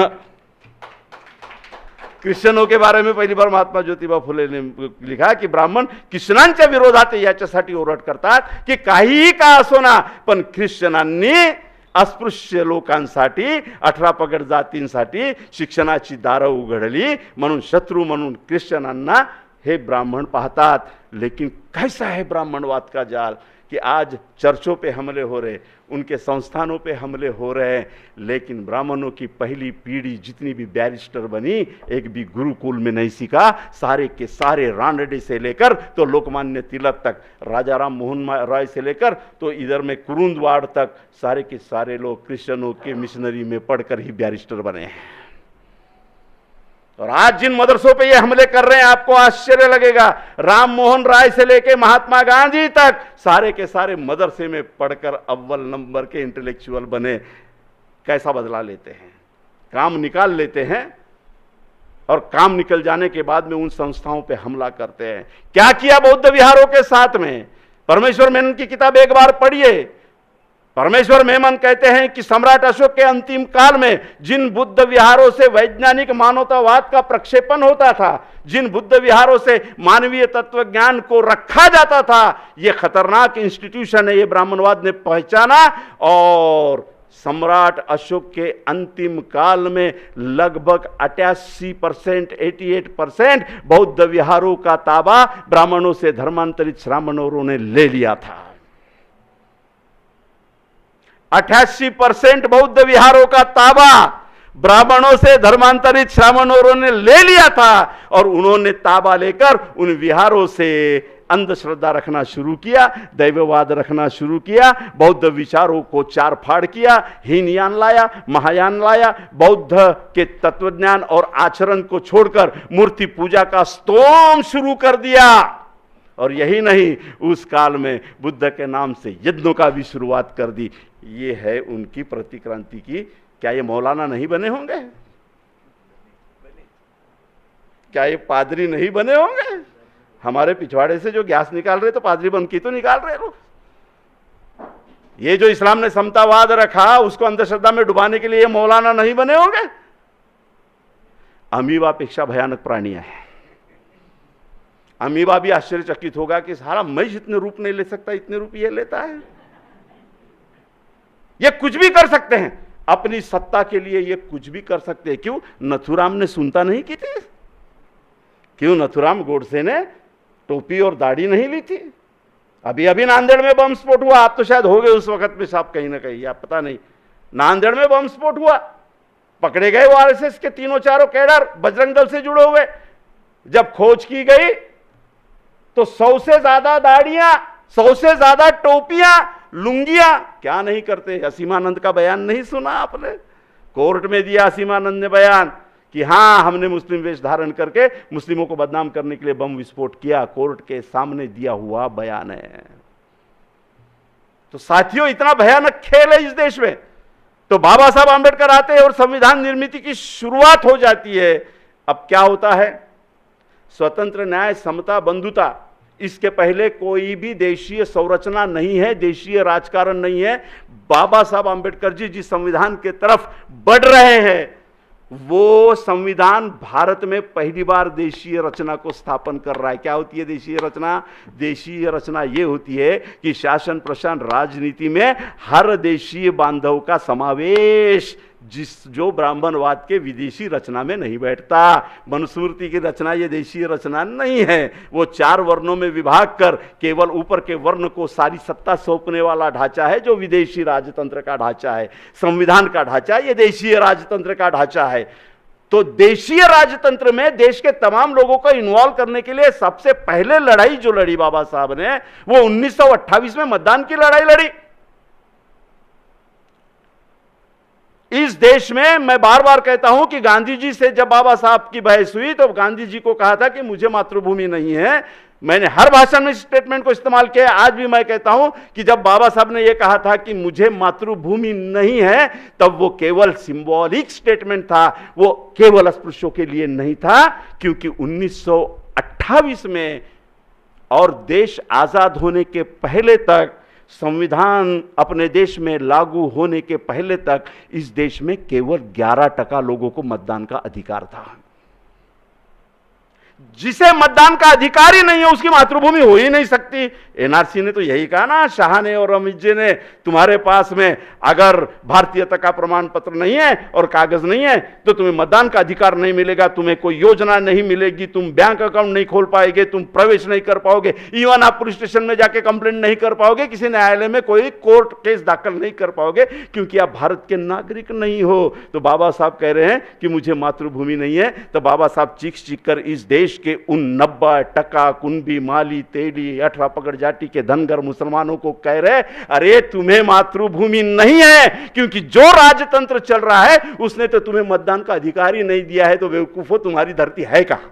क्रिश्चियनों के बारे में पहली बार महात्मा ज्योतिबा फुले ने लिखा की ब्राह्मण ख्रिश्चनांच्या विरोधात याच्यासाठी ओरड करतात की काहीही का असो ना, पण ख्रिश्चनांनी अस्पृश्य लोकांसाठी 18 पगड जातींसाठी शिक्षणाची दारं उघडली, म्हणून शत्रू म्हणून ख्रिश्चनांना हे ब्राह्मण पाहतात। लेकिन कैसा है ब्राह्मणवाद का जाल कि आज चर्चों पे हमले हो रहे, उनके संस्थानों पे हमले हो रहे हैं, लेकिन ब्राह्मणों की पहली पीढ़ी जितनी भी बैरिस्टर बनी एक भी गुरुकुल में नहीं सीखा। सारे के सारे रानडे से लेकर तो लोकमान्य तिलक तक, राजा राम मोहन राय से लेकर तो इधर में कुरुंदवाड़ तक सारे के सारे लोग क्रिश्चियनों के मिशनरी में पढ़कर ही बैरिस्टर बने हैं। और आज जिन मदरसों पे ये हमले कर रहे हैं आपको आश्चर्य लगेगा, राम मोहन राय से लेके महात्मा गांधी तक सारे के सारे मदरसे में पढ़कर अव्वल नंबर के इंटेलेक्चुअल बने। कैसा बदला लेते हैं, काम निकाल लेते हैं और काम निकल जाने के बाद में उन संस्थाओं पे हमला करते हैं। क्या किया बौद्ध विहारों के साथ में, परमेश्वर मेनन की किताब एक बार पढ़िए। परमेश्वर मेमन कहते हैं कि सम्राट अशोक के अंतिम काल में जिन बुद्ध विहारों से वैज्ञानिक मानवतावाद का प्रक्षेपण होता था, जिन बुद्ध विहारों से मानवीय तत्व ज्ञान को रखा जाता था, ये खतरनाक इंस्टीट्यूशन है, ये ब्राह्मणवाद ने पहचाना। और सम्राट अशोक के अंतिम काल में लगभग 88% 88% बौद्ध विहारों का ताबा ब्राह्मणों से धर्मांतरित श्रामणों ने ले लिया था। 88% बौद्ध विहारों का ताबा ब्राह्मणों से धर्मांतरित श्रामणों ने ले लिया था। और उन्होंने ताबा लेकर उन विहारों से अंधश्रद्धा रखना शुरू किया, दैववाद रखना शुरू किया, बौद्ध विचारों को चार फाड़ किया, हीनयान लाया, महायान लाया, बौद्ध के तत्वज्ञान और आचरण को छोड़कर मूर्ति पूजा का स्तोम शुरू कर दिया। और यही नहीं, उस काल में बुद्ध के नाम से यज्ञों का भी शुरुआत कर दी। ये है उनकी प्रतिक्रांति की। क्या ये मौलाना नहीं बने होंगे? क्या ये पादरी नहीं बने होंगे? हमारे पिछवाड़े से जो गैस निकाल रहे तो पादरी बन की तो निकाल रहे लोग। ये जो इस्लाम ने समतावाद रखा उसको अंधश्रद्धा में डुबाने के लिए ये मौलाना नहीं बने होंगे? अमीबा अपेक्षा भयानक प्राणी है। अमीबा भी आश्चर्यचकित होगा कि सारा मैं जितने रूप नहीं ले सकता इतने रूप ये लेता है। ये कुछ भी कर सकते हैं अपनी सत्ता के लिए, ये कुछ भी कर सकते हैं। क्यों? नथुराम ने सुनता नहीं की थी? क्यों नथुराम गोडसे ने टोपी और दाढ़ी नहीं ली थी? अभी अभी नांदेड़ में बम स्फोट हुआ, आप तो शायद हो गए उस वक्त में साहब कहीं ना कहीं, या पता नहीं। नांदेड़ में बम स्फोट हुआ, पकड़े गए वो आरएसएस के तीनों चारों कैडर बजरंग दल से जुड़े हुए। जब खोज की गई तो 100 से ज्यादा दाढ़ियां, 100 से ज्यादा टोपियां, लुंगियां, क्या नहीं करते। असीमानंद का बयान नहीं सुना आपने? कोर्ट में दिया असीमानंद ने बयान कि हां हमने मुस्लिम वेश धारण करके मुस्लिमों को बदनाम करने के लिए बम विस्फोट किया। कोर्ट के सामने दिया हुआ बयान है। तो साथियों, इतना भयानक खेल है इस देश में। तो बाबा साहब आंबेडकर आते हैं और संविधान निर्मिति की शुरुआत हो जाती है। अब क्या होता है? स्वतंत्र, न्याय, समता, बंधुता, इसके पहले कोई भी देशीय संरचना नहीं है, देशीय राजकारण नहीं है। बाबा साहब आंबेडकर जी जिस संविधान के तरफ बढ़ रहे हैं वो संविधान भारत में पहली बार देशीय रचना को स्थापन कर रहा है। क्या होती है देशीय रचना? देशीय रचना ये होती है कि शासन प्रशासन राजनीति में हर देशीय बांधव का समावेश, जो ब्राह्मणवाद के विदेशी रचना में नहीं बैठता। मनुस्मृति की रचना ये देशीय रचना नहीं है। वो 4 वर्णों में विभाग कर केवल ऊपर के वर्ण को सारी सत्ता सौंपने वाला ढांचा है जो विदेशी राजतंत्र का ढांचा है। संविधान का ढांचा ये देशीय राजतंत्र का ढांचा है। तो देशीय राजतंत्र में देश के तमाम लोगों को इन्वॉल्व करने के लिए सबसे पहले लड़ाई जो लड़ी बाबा साहब ने, वो 1928 में मतदान की लड़ाई लड़ी। इस देश में मैं बार बार कहता हूं कि गांधी जी से जब बाबा साहब की बहस हुई तो गांधी जी को कहा था कि मुझे मातृभूमि नहीं है। मैंने हर भाषण में इस स्टेटमेंट को इस्तेमाल किया। आज भी मैं कहता हूं कि जब बाबा साहब ने यह कहा था कि मुझे मातृभूमि नहीं है, तब वो केवल सिंबॉलिक स्टेटमेंट था, वो केवल अस्पृश्यों के लिए नहीं था। क्योंकि 1928 में और देश आजाद होने के पहले तक, संविधान अपने देश में लागू होने के पहले तक इस देश में केवल 11% लोगों को मतदान का अधिकार था। जिसे मतदान का अधिकार ही नहीं है उसकी मातृभूमि हो ही नहीं सकती। एनआरसी ने तो यही कहा ना, शाह ने और अमित जी ने, तुम्हारे पास में अगर भारतीयता का प्रमाण पत्र नहीं है और कागज नहीं है तो तुम्हें मतदान का अधिकार नहीं मिलेगा, तुम्हें कोई योजना नहीं मिलेगी, तुम बैंक अकाउंट नहीं खोल पाएंगे, तुम प्रवेश नहीं कर पाओगे, इवन आप पुलिस स्टेशन में जाके कंप्लेंट नहीं कर पाओगे, किसी न्यायालय में कोई कोर्ट केस दाखिल नहीं कर पाओगे, क्योंकि आप भारत के नागरिक नहीं हो। तो बाबा साहब कह रहे हैं कि मुझे मातृभूमि नहीं है। तो बाबा साहब चीख कर इस देश के उन 90% कुंभी, माली, तेली, 18 पगड़ जाति के धनगर मुसलमानों को कह रहे, अरे तुम्हें मातृभूमि नहीं है, क्योंकि जो राजतंत्र चल रहा है उसने तो तुम्हें मतदान का अधिकार ही नहीं दिया है। तो बेवकूफो, तुम्हारी धरती है कहां?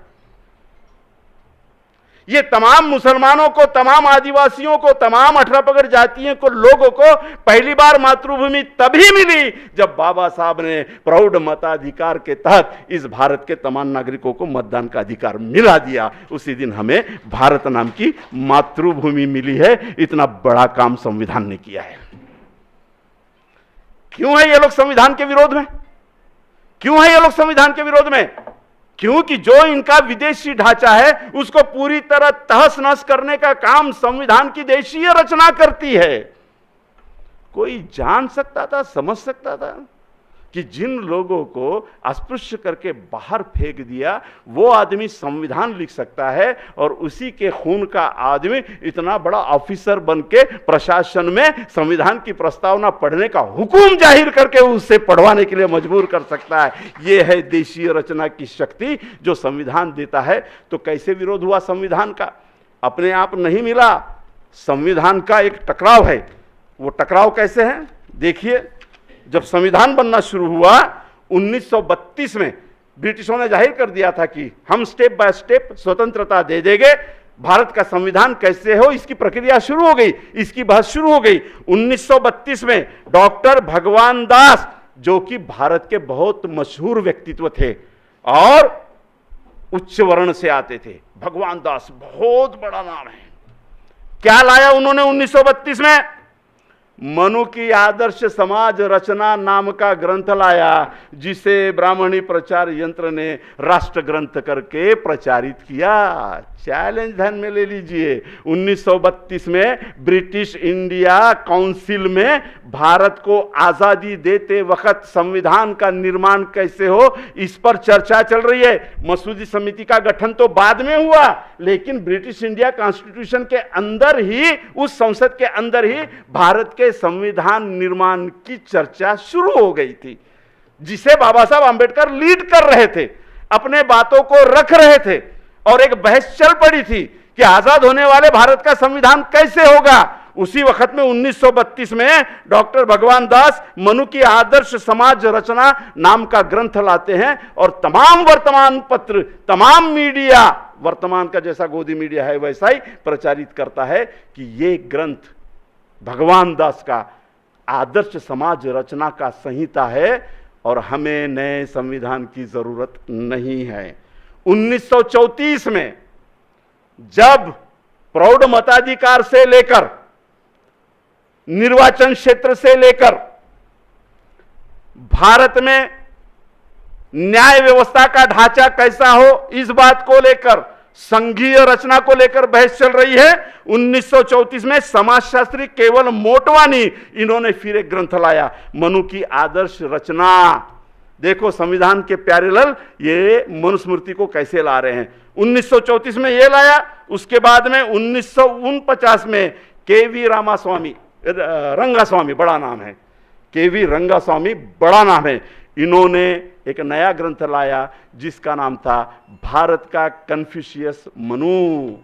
ये तमाम मुसलमानों को, तमाम आदिवासियों को, तमाम 18 पगड़ जातियों को, लोगों को पहली बार मातृभूमि तभी मिली जब बाबा साहब ने प्रौढ़ मताधिकार के तहत इस भारत के तमाम नागरिकों को मतदान का अधिकार मिला दिया। उसी दिन हमें भारत नाम की मातृभूमि मिली है। इतना बड़ा काम संविधान ने किया है। क्यों है ये लोग संविधान के विरोध में? क्यों है ये लोग संविधान के विरोध में? क्योंकि जो इनका विदेशी ढांचा है उसको पूरी तरह तहस नहस करने का काम संविधान की देशीय रचना करती है। कोई जान सकता था, समझ सकता था कि जिन लोगों को अस्पृश्य करके बाहर फेंक दिया वो आदमी संविधान लिख सकता है, और उसी के खून का आदमी इतना बड़ा ऑफिसर बन के प्रशासन में संविधान की प्रस्तावना पढ़ने का हुक्म जाहिर करके उससे पढ़वाने के लिए मजबूर कर सकता है। ये है देशीय रचना की शक्ति जो संविधान देता है। तो कैसे विरोध हुआ संविधान का? अपने आप नहीं मिला, संविधान का एक टकराव है। वो टकराव कैसे है देखिए, जब संविधान बनना शुरू हुआ 1932 में ब्रिटिशों ने जाहिर कर दिया था कि हम स्टेप बाय स्टेप स्वतंत्रता दे देंगे, भारत का संविधान कैसे हो इसकी प्रक्रिया शुरू हो गई, इसकी बहस शुरू हो गई। 1932 में डॉक्टर भगवान दास, जो कि भारत के बहुत मशहूर व्यक्तित्व थे और उच्च वर्ण से आते थे, भगवान दास बहुत बड़ा नाम है। क्या लाया उन्होंने 1932 में? मनु की आदर्श समाज रचना नाम का ग्रंथ लाया, जिसे ब्राह्मणी प्रचार यंत्र ने राष्ट्र ग्रंथ करके प्रचारित किया। चैलेंज ध्यान में ले लीजिए, 1932 में ब्रिटिश इंडिया काउंसिल में भारत को आजादी देते वक्त संविधान का निर्माण कैसे हो इस पर चर्चा चल रही है। मसूदी समिति का गठन तो बाद में हुआ, लेकिन ब्रिटिश इंडिया कॉन्स्टिट्यूशन के अंदर ही, उस संसद के अंदर ही भारत के संविधान निर्माण की चर्चा शुरू हो गई थी, जिसे बाबा साहब आंबेडकर लीड कर रहे थे, अपने बातों को रख रहे थे और एक बहस चल पड़ी थी कि आजाद होने वाले भारत का संविधान कैसे होगा। उसी वक्त में 1932 में डॉक्टर भगवान दास मनु की आदर्श समाज रचना नाम का ग्रंथ लाते हैं और तमाम वर्तमान पत्र, तमाम मीडिया, वर्तमान का जैसा गोदी मीडिया है वैसा ही प्रचारित करता है कि ये ग्रंथ भगवान दास का आदर्श समाज रचना का संहिता है और हमें नए संविधान की जरूरत नहीं है। 1934 में जब प्रौढ़ मताधिकार से लेकर, निर्वाचन क्षेत्र से लेकर भारत में न्याय व्यवस्था का ढांचा कैसा हो इस बात को लेकर, संघीय रचना को लेकर बहस चल रही है, 1934 में समाजशास्त्री केवल मोटवानी, इन्होंने फिर एक ग्रंथ लाया, मनु की आदर्श रचना। देखो संविधान के पैरेलल ये मनुस्मृति को कैसे ला रहे हैं। 1934 में ये लाया, उसके बाद में 1949 में केवी रामास्वामी, रंगास्वामी, बड़ा नाम है, केवी रंगास्वामी बड़ा नाम है, इन्होंने एक नया ग्रंथ लाया जिसका नाम था भारत का कन्फ्यूशियस मनु।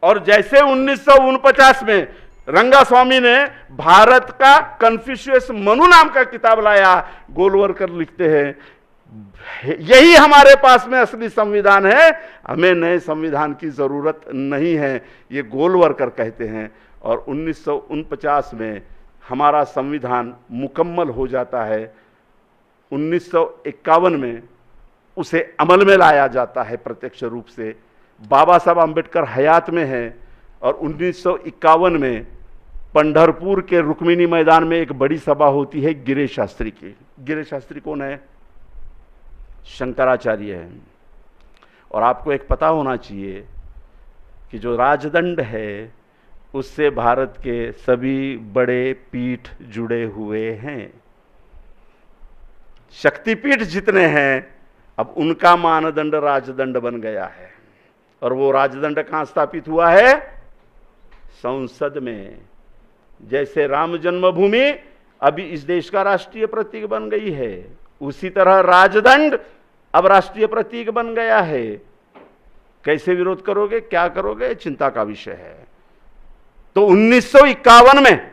और जैसे 1949 में रंगास्वामी ने भारत का कन्फ्यूशियस मनु नाम का किताब लाया, गोलवरकर लिखते हैं यही हमारे पास में असली संविधान है, हमें नए संविधान की जरूरत नहीं है, ये गोलवरकर कहते हैं। और 1949 में हमारा संविधान मुकम्मल हो जाता है, 1951 में उसे अमल में लाया जाता है प्रत्यक्ष रूप से, बाबा साहब आंबेडकर हयात में है। और 1951 में पंढरपुर के रुक्मिणी मैदान में एक बड़ी सभा होती है गिरीश शास्त्री की। गिरीश शास्त्री कौन है? शंकराचार्य है। और आपको एक पता होना चाहिए कि जो राजदंड है उससे भारत के सभी बड़े पीठ जुड़े हुए हैं, शक्तिपीठ जितने हैं अब उनका मानदंड राजदंड बन गया है। और वो राजदंड कहां स्थापित हुआ है? संसद में। जैसे राम जन्मभूमि अभी इस देश का राष्ट्रीय प्रतीक बन गई है, उसी तरह राजदंड अब राष्ट्रीय प्रतीक बन गया है। कैसे विरोध करोगे, क्या करोगे, चिंता का विषय है। तो 1951 में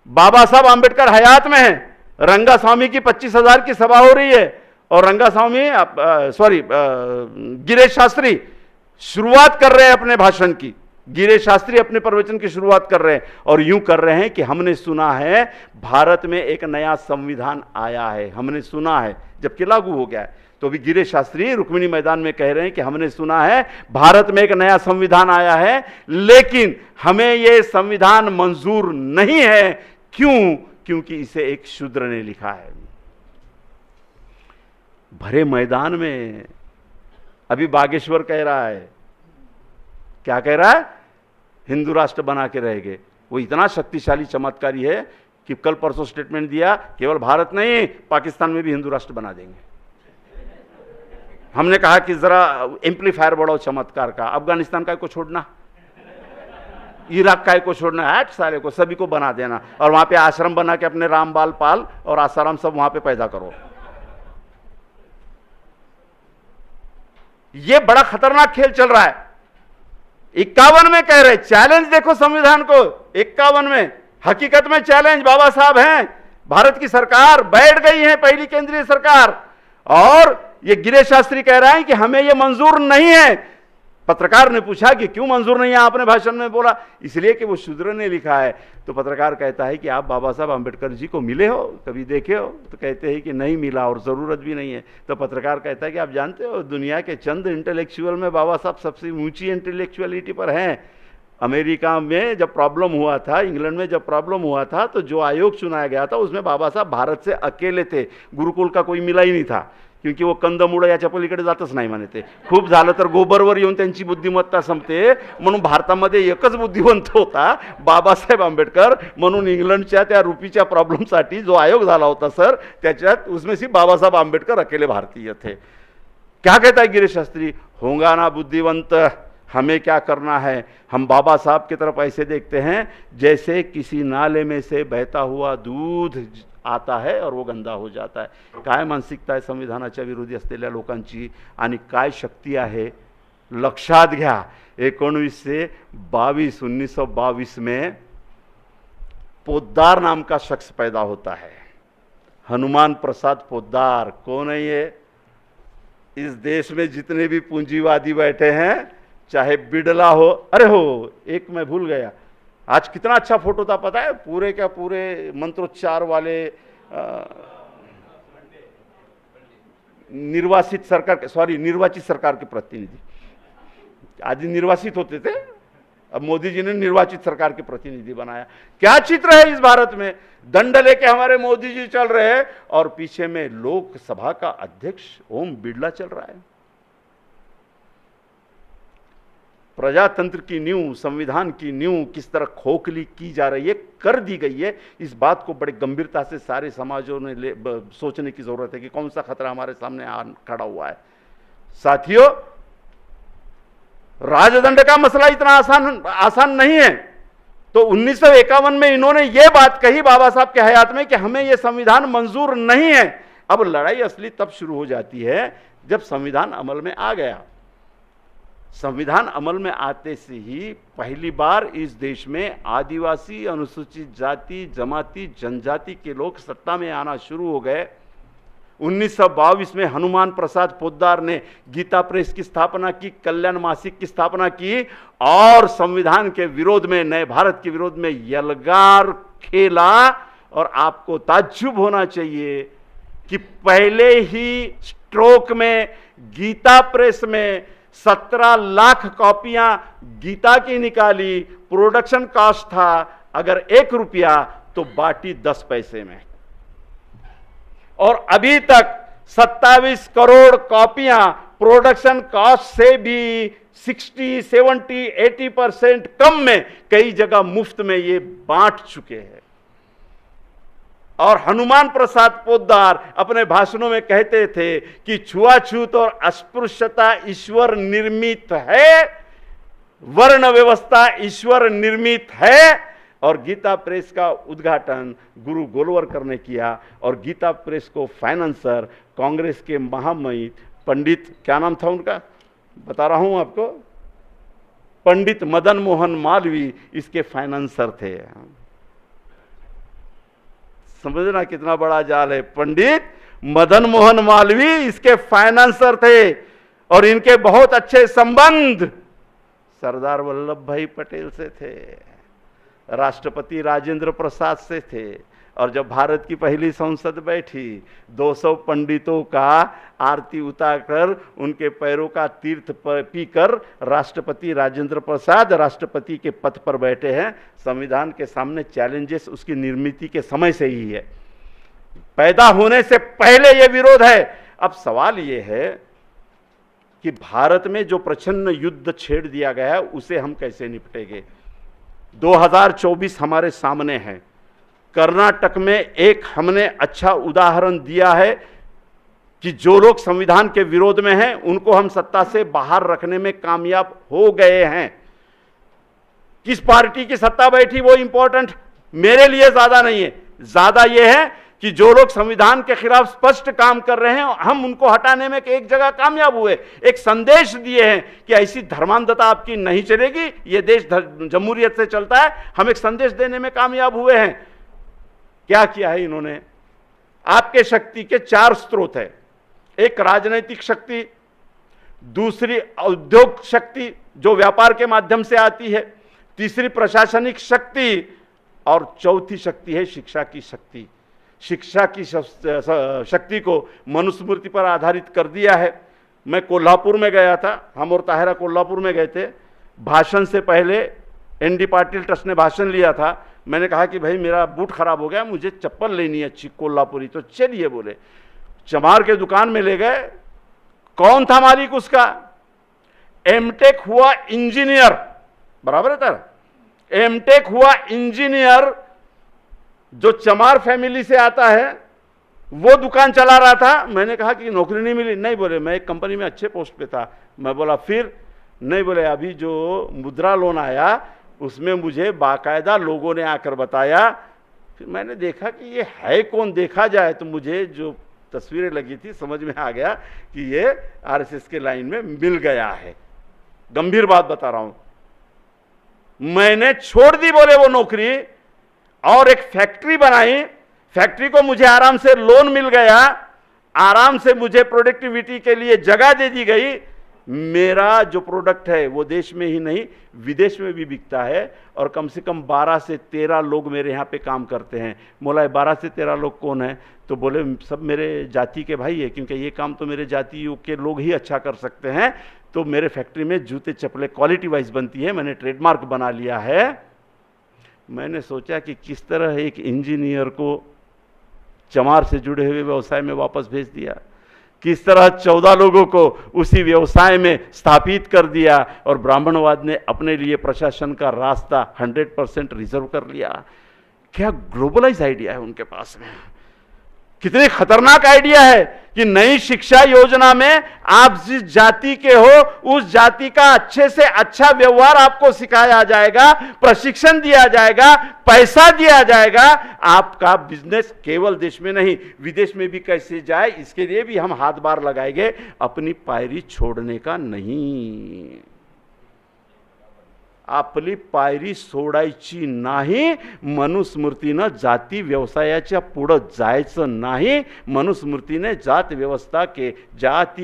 बाबा साहब आंबेडकर हयात में है, रंगास्वामी की 25,000 की सभा हो रही है और रंगास्वामी गिरीश शास्त्री शुरुआत कर रहे हैं अपने भाषण की, गिरीश शास्त्री अपने प्रवचन की शुरुआत कर रहे हैं और यूं कर रहे हैं कि हमने सुना है भारत में एक नया संविधान आया है, हमने सुना है, जबकि लागू हो गया है। तो अभी गिरीश शास्त्री रुक्मिणी मैदान में कह रहे हैं कि हमने सुना है भारत में एक नया संविधान आया है, लेकिन हमें यह संविधान मंजूर नहीं है। क्यों? क्योंकि इसे एक शूद्र ने लिखा है। भरे मैदान में अभी बागेश्वर कह रहा है, क्या कह रहा है? हिंदू राष्ट्र बना के रहेंगे। वो इतना शक्तिशाली चमत्कारी है कि कल परसों स्टेटमेंट दिया केवल भारत नहीं पाकिस्तान में भी हिंदू राष्ट्र बना देंगे। हमने कहा कि जरा एम्पलीफायर बढ़ाओ चमत्कार का, अफगानिस्तान का को छोड़ना, इराक का को छोड़ना, 8 साले को सभी को बना देना और वहां पे आश्रम बना के अपने रामबाल पाल और आसाराम सब वहां पे पैदा करो। ये बड़ा खतरनाक खेल चल रहा है। 51 में कह रहे, चैलेंज देखो संविधान को, 51 में हकीकत में चैलेंज बाबा साहब हैं, भारत की सरकार बैठ गई है, पहली केंद्रीय सरकार, और ये गिरीश शास्त्री कह रहा है कि हमें ये मंजूर नहीं है। पत्रकार ने पूछा कि क्यों मंजूर नहीं है, आपने भाषण में बोला इसलिए कि वो शूद्र ने लिखा है। तो पत्रकार कहता है कि आप बाबा साहब अंबेडकर जी को मिले हो, कभी देखे हो? तो कहते हैं कि नहीं मिला और ज़रूरत भी नहीं है। तो पत्रकार कहता है कि आप जानते हो दुनिया के चंद इंटेलेक्चुअल में बाबा साहब सबसे ऊंची इंटेलेक्चुअलिटी पर हैं। अमेरिका में जब प्रॉब्लम हुआ था, इंग्लैंड में जब प्रॉब्लम हुआ था, तो जो आयोग चुनाया गया था उसमें बाबा साहब भारत से अकेले थे, गुरुकुल का कोई मिला ही नहीं था, क्योंकि वो कंदमुळं याच्या पलीकडे जातच नाही म्हणे ते, खूप झालं तर गोबरवर येऊन त्यांची बुद्धिमत्ता संपते, म्हणून भारतामध्ये एकच बुद्धिवंत होता बाबासाहेब आंबेडकर, म्हणून इंग्लंडच्या त्या रुपीच्या प्रॉब्लेमसाठी जो आयोग झाला होता सर, त्याच्यात उसमें से बाबा साहब आंबेडकर अकेले भारतीय थे। क्या कहता है गिरीश शास्त्री, होगा ना बुद्धिवंत, हमें क्या करना है, हम बाबा साहब की तरफ ऐसे देखते हैं जैसे किसी नाले में से बहता हुआ दूध आता है और वो गंदा हो जाता है। काय मानसिकता आहे संविधानाच्या विरोधी असलेल्या लोकांची आणि काय शक्ती आहे लक्षात घ्या। 1922 में पोद्दार नाम का शख्स पैदा होता है, हनुमान प्रसाद पोद्दार। कौन है ये? इस देश में जितने भी पूंजीवादी बैठे हैं, चाहे बिड़ला हो, अरे हो एक मैं भूल गया, आज कितना अच्छा फोटो था पता है, पूरे क्या पूरे मंत्रोच्चार वाले निर्वाचित सरकार के प्रतिनिधि, आज निर्वासित होते थे, अब मोदी जी ने निर्वाचित सरकार के प्रतिनिधि बनाया। क्या चित्र है इस भारत में, दंड लेके हमारे मोदी जी चल रहे हैं और पीछे में लोकसभा का अध्यक्ष ओम बिड़ला चल रहा है। प्रजातंत्र की नींव, संविधान की नींव किस तरह खोखली की जा रही है, कर दी गई है। इस बात को बड़े गंभीरता से सारे समाजों ने सोचने की जरूरत है कि कौन सा खतरा हमारे सामने खड़ा हुआ है। साथियों, राजदंड का मसला इतना आसान नहीं है। तो 1951 में इन्होंने ये बात कही बाबा साहब के हयात में कि हमें यह संविधान मंजूर नहीं है। अब लड़ाई असली तब शुरू हो जाती है जब संविधान अमल में आ गया। संविधान अमल में आते से ही पहली बार इस देश में आदिवासी, अनुसूचित जाति, जमाती, जनजाति के लोग सत्ता में आना शुरू हो गए। 1922 में हनुमान प्रसाद पोद्दार ने गीता प्रेस की स्थापना की, कल्याण मासिक की स्थापना की और संविधान के विरोध में, नए भारत के विरोध में यलगार खेला। और आपको ताज्जुब होना चाहिए कि पहले ही स्ट्रोक में गीता प्रेस में 17 लाख कॉपियां गीता की निकाली। प्रोडक्शन कॉस्ट था अगर 1 रुपया तो बाटी 10 पैसे में, और अभी तक 27 करोड़ कॉपियां प्रोडक्शन कॉस्ट से भी 60, 70, 80% कम में, कई जगह मुफ्त में ये बांट चुके हैं। और हनुमान प्रसाद पोद्दार अपने भाषणों में कहते थे कि छुआछूत और अस्पृश्यता ईश्वर निर्मित है, वर्ण व्यवस्था ईश्वर निर्मित है। और गीता प्रेस का उद्घाटन गुरु गोलवलकर ने किया और गीता प्रेस को फाइनेंसर कांग्रेस के महामहिम पंडित, क्या नाम था उनका, बता रहा हूं आपको, पंडित मदन मोहन मालवीय इसके फाइनेंसर थे। समझना कितना बड़ा जाल है। पंडित मदन मोहन मालवीय इसके फाइनेंसर थे और इनके बहुत अच्छे संबंध सरदार वल्लभ भाई पटेल से थे, राष्ट्रपति राजेंद्र प्रसाद से थे। और जब भारत की पहली संसद बैठी, 200 पंडितों का आरती उतारकर उनके पैरों का तीर्थ पीकर राष्ट्रपति राजेंद्र प्रसाद राष्ट्रपति के पद पर बैठे हैं। संविधान के सामने चैलेंजेस उसकी निर्मित के समय से ही है, पैदा होने से पहले यह विरोध है। अब सवाल यह है कि भारत में जो प्रच्छन्न युद्ध छेड़ दिया गया है उसे हम कैसे निपटेंगे। 2024 हमारे सामने है। कर्नाटक में एक हमने अच्छा उदाहरण दिया है कि जो लोग संविधान के विरोध में हैं उनको हम सत्ता से बाहर रखने में कामयाब हो गए हैं। किस पार्टी की सत्ता बैठी वो इंपॉर्टेंट मेरे लिए ज्यादा नहीं है, ज्यादा यह है कि जो लोग संविधान के खिलाफ स्पष्ट काम कर रहे हैं हम उनको हटाने में एक जगह कामयाब हुए, एक संदेश दिए हैं कि ऐसी धर्मांधता आपकी नहीं चलेगी, ये देश जमहूरियत से चलता है, हम एक संदेश देने में कामयाब हुए हैं। क्या किया है इन्होंने? आपके शक्ति के 4 स्रोत है, एक राजनीतिक शक्ति, दूसरी औद्योगिक शक्ति जो व्यापार के माध्यम से आती है, तीसरी प्रशासनिक शक्ति और चौथी शक्ति है शिक्षा की शक्ति। शिक्षा की शक्ति को मनुस्मृति पर आधारित कर दिया है। मैं कोल्हापुर में गया था, हम और ताहिरा कोल्हापुर में गए थे। भाषण से पहले एनडी पाटिल ट्रस्ट ने भाषण लिया था। मैंने कहा कि भाई मेरा बूट खराब हो गया, मुझे चप्पल लेनी है अच्छी कोल्हापुरी, तो चलिए बोले। चमार के दुकान में ले गए। कौन था मालिक उसका? एमटेक हुआ इंजीनियर, बराबर है सर, एमटेक हुआ इंजीनियर जो चमार फैमिली से आता है, वो दुकान चला रहा था। मैंने कहा कि नौकरी नहीं मिली। नहीं बोले, मैं एक कंपनी में अच्छे पोस्ट पे था। मैं बोला फिर? नहीं बोले, अभी जो मुद्रा लोन आया उसमें मुझे बाकायदा लोगों ने आकर बताया। फिर मैंने देखा कि ये है कौन, देखा जाए तो मुझे जो तस्वीरें लगी थी समझ में आ गया कि ये आरएसएस के लाइन में मिल गया है। गंभीर बात बता रहा हूं। मैंने छोड़ दी बोले वो नौकरी और एक फैक्ट्री बनाई। फैक्ट्री को मुझे आराम से लोन मिल गया, आराम से मुझे प्रोडक्टिविटी के लिए जगह दे दी गई। मेरा जो प्रोडक्ट है वो देश में ही नहीं विदेश में भी बिकता है और कम से कम 12 से 13 लोग मेरे यहाँ पे काम करते हैं। बोला 12 से 13 लोग कौन है? तो बोले सब मेरे जाति के भाई है, क्योंकि ये काम तो मेरे जाति के लोग ही अच्छा कर सकते हैं। तो मेरे फैक्ट्री में जूते चप्पलें क्वालिटी वाइज बनती है, मैंने ट्रेडमार्क बना लिया है। मैंने सोचा कि किस तरह एक इंजीनियर को चमार से जुड़े हुए व्यवसाय में वापस भेज दिया, किस तरह 14 लोगों को उसी व्यवसाय में स्थापित कर दिया और ब्राह्मणवाद ने अपने लिए प्रशासन का रास्ता 100% रिजर्व कर लिया। क्या ग्लोबलाइज आइडिया है उनके पास में। कितनी खतरनाक आइडिया है कि नई शिक्षा योजना में आप जिस जाति के हो उस जाति का अच्छे से अच्छा व्यवहार आपको सिखाया जाएगा, प्रशिक्षण दिया जाएगा, पैसा दिया जाएगा। आपका बिजनेस केवल देश में नहीं विदेश में भी कैसे जाए इसके लिए भी हम हाथ बार लगाएंगे, अपनी पायरी छोड़ने का नहीं। आपली पायरी सोडायची नाही। मनुस्मृतीनं जाती व्यवसायाच्या पुढं जायचं नाही। मनुस्मृतीने जाति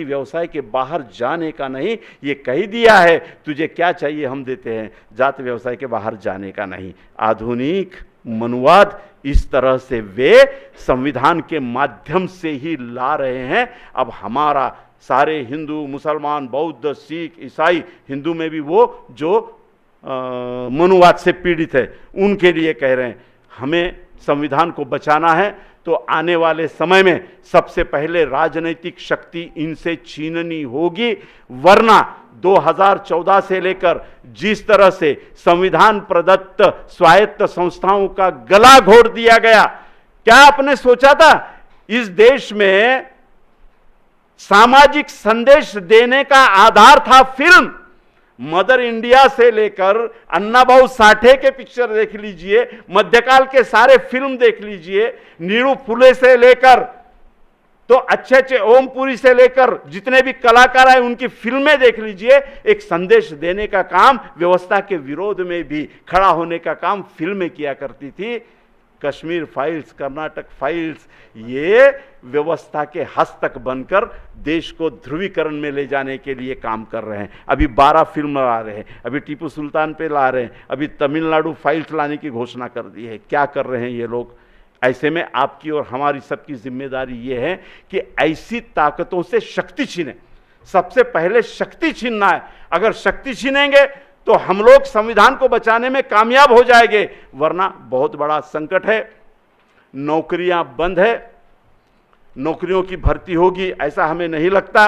व्यवसाय के बाहर जाने का नहीं ये कह दिया है। तुझे क्या चाहिए हम देते हैं, जाति व्यवसाय के बाहर जाने का नहीं। आधुनिक मनुवाद इस तरह से वे संविधान के माध्यम से ही ला रहे हैं। अब हमारा सारे हिंदू, मुसलमान, बौद्ध, सिख, ईसाई, हिंदू में भी वो जो मनुवाद से पीड़ित है उनके लिए कह रहे हैं हमें संविधान को बचाना है। तो आने वाले समय में सबसे पहले राजनीतिक शक्ति इनसे छीननी होगी, वरना 2014 से लेकर जिस तरह से संविधान प्रदत्त स्वायत्त संस्थाओं का गला घोट दिया गया, क्या आपने सोचा था इस देश में सामाजिक संदेश देने का आधार था फिल्म? मदर इंडिया से लेकर अन्ना भाऊ साठे के पिक्चर देख लीजिए, मध्यकाल के सारे फिल्म देख लीजिए, नीरू फुले से लेकर तो अच्छे अच्छे ओमपुरी से लेकर जितने भी कलाकार हैं उनकी फिल्में देख लीजिए। एक संदेश देने का काम, व्यवस्था के विरोध में भी खड़ा होने का काम फिल्में किया करती थी। कश्मीर फाइल्स, कर्नाटक फाइल्स ये व्यवस्था के हस्तक बनकर देश को ध्रुवीकरण में ले जाने के लिए काम कर रहे हैं। अभी 12 फिल्म ला रहे हैं, अभी टीपू सुल्तान पे ला रहे हैं, अभी तमिलनाडु फाइल्स लाने की घोषणा कर दी है। क्या कर रहे हैं ये लोग? ऐसे में आपकी और हमारी सबकी जिम्मेदारी ये है कि ऐसी ताकतों से शक्ति छीने। सबसे पहले शक्ति छीनना है। अगर शक्ति छीनेंगे तो हम लोग संविधान को बचाने में कामयाब हो जाएंगे, वरना बहुत बड़ा संकट है। नौकरियां बंद है, नौकरियों की भर्ती होगी ऐसा हमें नहीं लगता।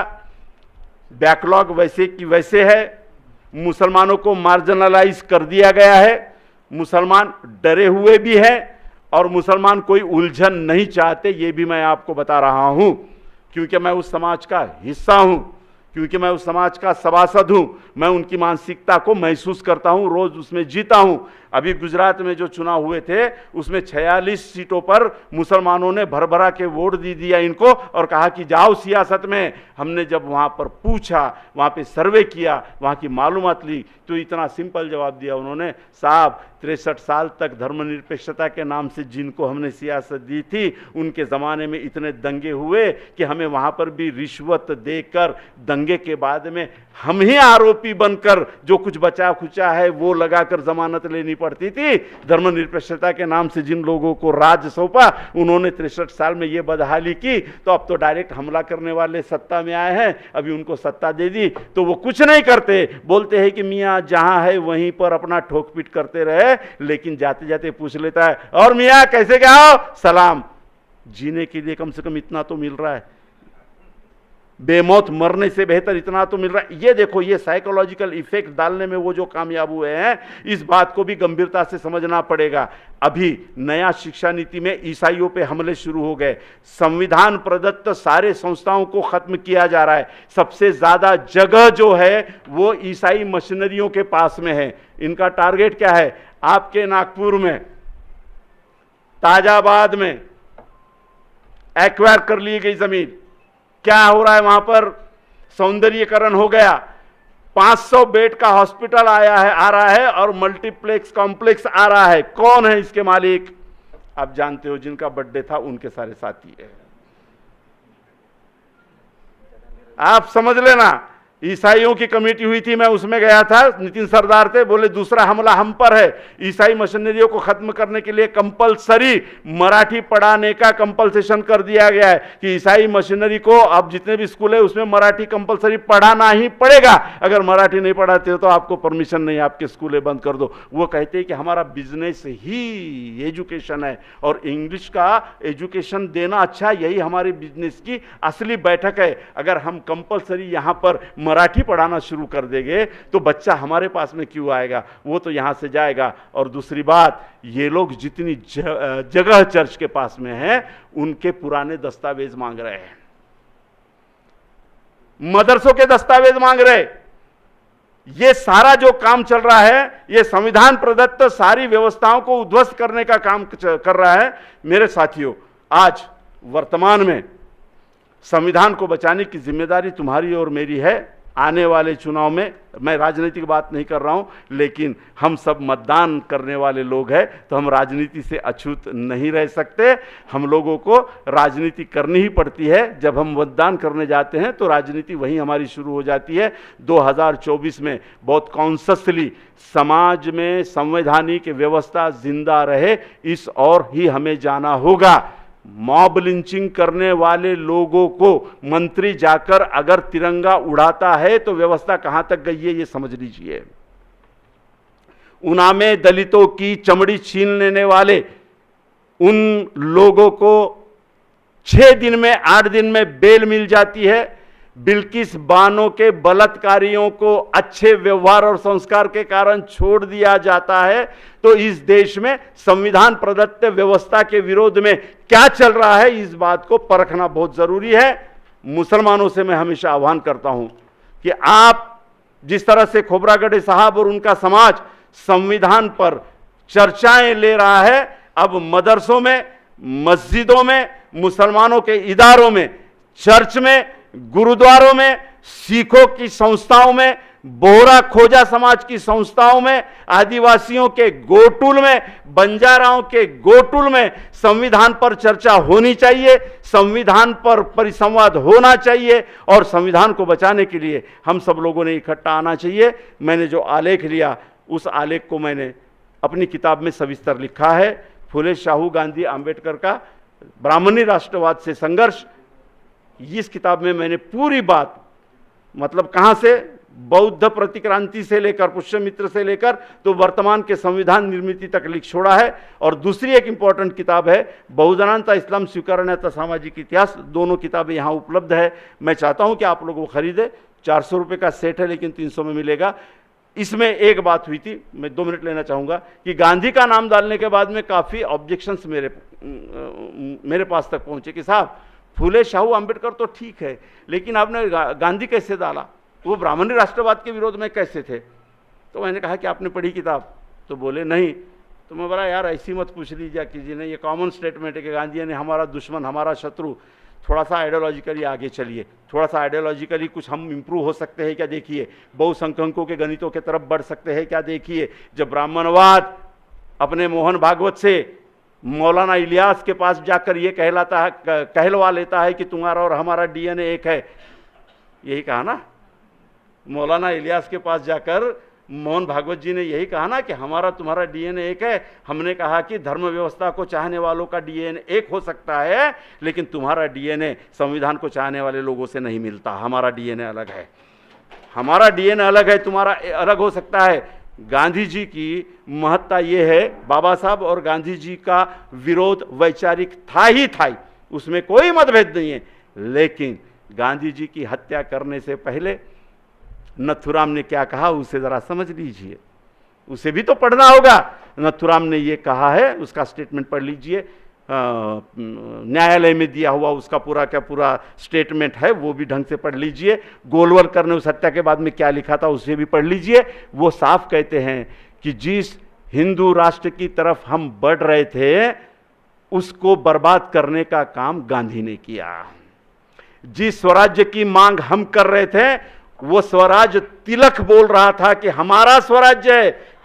बैकलॉग वैसे की वैसे है। मुसलमानों को मार्जिनलाइज कर दिया गया है। मुसलमान डरे हुए भी हैं और मुसलमान कोई उलझन नहीं चाहते, ये भी मैं आपको बता रहा हूं, क्योंकि मैं उस समाज का हिस्सा हूं। क्योंकि मैं उस समाज का सभासद हूं, मैं उनकी मानसिकता को महसूस करता हूं, रोज उसमें जीता हूं। अभी गुजरात में जो चुनाव हुए थे उसमें 46 सीटों पर मुसलमानों ने भरभरा के वोट दे दिया इनको और कहा कि जाओ सियासत में। हमने जब वहां पर पूछा, वहां पे सर्वे किया, वहां की मालूमात ली, तो इतना सिंपल जवाब दिया उन्होंने, साहब 63 साल तक धर्मनिरपेक्षता के नाम से जिनको हमने सियासत दी थी, उनके ज़माने में इतने दंगे हुए कि हमें वहाँ पर भी रिश्वत देकर दंगे के बाद में हम ही आरोपी बनकर जो कुछ बचा खुचा है वो लगाकर जमानत लेनी पड़ती थी। धर्मनिरपेक्षता के नाम से जिन लोगों को राज सौंपा, उन्होंने 63 साल में ये बदहाली की, तो अब तो डायरेक्ट हमला करने वाले सत्ता में आए हैं, अभी उनको सत्ता दे दी तो वो कुछ नहीं करते, बोलते हैं कि मियाँ जहाँ है वहीं पर अपना ठोक पीट करते रहे, लेकिन जाते जाते पूछ लेता है, और मियाँ कैसे क्या हो, सलाम। जीने के लिए कम से कम इतना तो मिल रहा है, बेमौत मरने से बेहतर इतना तो मिल रहा है। ये देखो, ये साइकोलॉजिकल इफेक्ट डालने में वो जो कामयाब हुए हैं, इस बात को भी गंभीरता से समझना पड़ेगा। अभी नया शिक्षा नीति में ईसाइयों पे हमले शुरू हो गए, संविधान प्रदत्त सारे संस्थाओं को खत्म किया जा रहा है। सबसे ज्यादा जगह जो है वो ईसाई मशीनरियों के पास में है। इनका टारगेट क्या है, आपके नागपुर में, ताजाबाद में एक्वायर कर ली गई जमीन, क्या हो रहा है वहां पर, सौंदर्यीकरण हो गया, 500 बेड का हॉस्पिटल आ रहा है और मल्टीप्लेक्स कॉम्प्लेक्स आ रहा है। कौन है इसके मालिक, आप जानते हो, जिनका बर्थडे था उनके सारे साथी है। आप समझ लेना, ईसाइयों की कमेटी हुई थी, मैं उसमें गया था, नितिन सरदार थे, बोले दूसरा हमला हम पर है। ईसाई मशीनरियों को खत्म करने के लिए कंपलसरी मराठी पढ़ाने का कंपल्सेशन कर दिया गया है कि ईसाई मशीनरी को अब जितने भी स्कूल है उसमें मराठी कंपलसरी पढ़ाना ही पड़ेगा। अगर मराठी नहीं पढ़ाते हो तो आपको परमिशन नहीं, आपके स्कूलें बंद कर दो। वो कहते हैं कि हमारा बिजनेस ही एजुकेशन है और इंग्लिश का एजुकेशन देना अच्छा, यही हमारे बिजनेस की असली बैठक है। अगर हम कंपलसरी यहां पर मराठी पढ़ाना शुरू कर देंगे तो बच्चा हमारे पास में क्यों आएगा, वो तो यहां से जाएगा। और दूसरी बात, ये लोग जितनी जगह चर्च के पास में है उनके पुराने दस्तावेज मांग रहे हैं, मदरसों के दस्तावेज मांग रहे। ये सारा जो काम चल रहा है, ये संविधान प्रदत्त सारी व्यवस्थाओं को उध्वस्त करने का काम कर रहा है। मेरे साथियों, आज वर्तमान में संविधान को बचाने की जिम्मेदारी तुम्हारी और मेरी है। आने वाले चुनाव में, मैं राजनीतिक बात नहीं कर रहा हूं, लेकिन हम सब मतदान करने वाले लोग हैं, तो हम राजनीति से अछूत नहीं रह सकते। हम लोगों को राजनीति करनी ही पड़ती है। जब हम मतदान करने जाते हैं तो राजनीति वहीं हमारी शुरू हो जाती है। 2024 में बहुत कॉन्शसली समाज में संवैधानिक व्यवस्था जिंदा रहे, इस और ही हमें जाना होगा। मॉब लिंचिंग करने वाले लोगों को मंत्री जाकर अगर तिरंगा उड़ाता है तो व्यवस्था कहां तक गई है, ये समझ लीजिए। उन्नाव में दलितों की चमड़ी छीन लेने वाले उन लोगों को 6 दिन में, 8 दिन में बेल मिल जाती है। बिल्किस बानो के बलात्कारियों को अच्छे व्यवहार और संस्कार के कारण छोड़ दिया जाता है। तो इस देश में संविधान प्रदत्त व्यवस्था के विरोध में क्या चल रहा है, इस बात को परखना बहुत जरूरी है। मुसलमानों से मैं हमेशा आह्वान करता हूं कि आप जिस तरह से खोबरागढ़े साहब और उनका समाज संविधान पर चर्चाएं ले रहा है, अब मदरसों में, मस्जिदों में, मुसलमानों के इदारों में, चर्च में, गुरुद्वारों में, सिखों की संस्थाओं में, बोहरा खोजा समाज की संस्थाओं में, आदिवासियों के गोटुल में, बंजाराओं के गोटुल में संविधान पर चर्चा होनी चाहिए, संविधान पर परिसंवाद होना चाहिए और संविधान को बचाने के लिए हम सब लोगों ने इकट्ठा आना चाहिए। मैंने जो आलेख लिया उस आलेख को मैंने अपनी किताब में सविस्तर लिखा है। फुले शाहू गांधी आंबेडकर का ब्राह्मणी राष्ट्रवाद से संघर्ष, इस किताब में मैंने पूरी बात, मतलब कहां से, बौद्ध प्रतिक्रांति से लेकर, पुष्यमित्र से लेकर तो वर्तमान के संविधान निर्मिति तक लिख छोड़ा है। और दूसरी एक इंपॉर्टेंट किताब है बहुजनांता इस्लाम स्वीकारण्याचा सामाजिक इतिहास, दोनों किताबें यहाँ उपलब्ध है। मैं चाहता हूं कि आप लोग वो खरीदें। 400 रुपये का सेट है लेकिन 300 में मिलेगा। इसमें एक बात हुई थी, मैं 2 मिनट लेना चाहूँगा, कि गांधी का नाम डालने के बाद में काफ़ी ऑब्जेक्शंस मेरे पास तक पहुँचे कि साहब फूले शाहू अंबेडकर तो ठीक है, लेकिन आपने गांधी कैसे डाला, वो ब्राह्मणी राष्ट्रवाद के विरोध में कैसे थे? तो मैंने कहा कि आपने पढ़ी किताब? तो बोले नहीं। तो मैं बोला यार ऐसी मत पूछ लीजिए कीजिए, नहीं, ये कॉमन स्टेटमेंट है कि गांधी ने हमारा दुश्मन, हमारा शत्रु। थोड़ा सा आइडियोलॉजिकली आगे चलिए, थोड़ा सा आइडियोलॉजिकली कुछ हम इंप्रूव हो सकते हैं क्या देखिए, बहुसंख्यकों के गणितों के तरफ बढ़ सकते हैं क्या देखिए। जब ब्राह्मणवाद अपने मोहन भागवत से मौलाना इलियास के पास जाकर ये कहलवा लेता है कि तुम्हारा और हमारा डीएनए एक है, यही कहा ना मौलाना इलियास के पास जाकर मोहन भागवत जी ने यही कहा ना कि हमारा तुम्हारा डीएनए एक है। हमने कहा कि धर्म व्यवस्था को चाहने वालों का डीएनए एक हो सकता है, लेकिन तुम्हारा डीएनए संविधान को चाहने वाले लोगों से नहीं मिलता, हमारा डीएनए अलग है, हमारा डीएनए अलग है, तुम्हारा अलग हो सकता है। गांधी जी की महत्ता ये है, बाबा साहब और गांधी जी का विरोध वैचारिक था ही था, उसमें कोई मतभेद नहीं है, लेकिन गांधी जी की हत्या करने से पहले नथुराम ने क्या कहा उसे जरा समझ लीजिए, उसे भी तो पढ़ना होगा। नथुराम ने ये कहा है, उसका स्टेटमेंट पढ़ लीजिए, न्यायालय में दिया हुआ उसका पूरा क्या पूरा स्टेटमेंट है, वो भी ढंग से पढ़ लीजिए। गोलवलकर ने उस हत्या के बाद में क्या लिखा था उसे भी पढ़ लीजिए। वो साफ कहते हैं कि जिस हिंदू राष्ट्र की तरफ हम बढ़ रहे थे उसको बर्बाद करने का काम गांधी ने किया। जिस स्वराज्य की मांग हम कर रहे थे वो स्वराज तिलक बोल रहा था कि हमारा स्वराज्य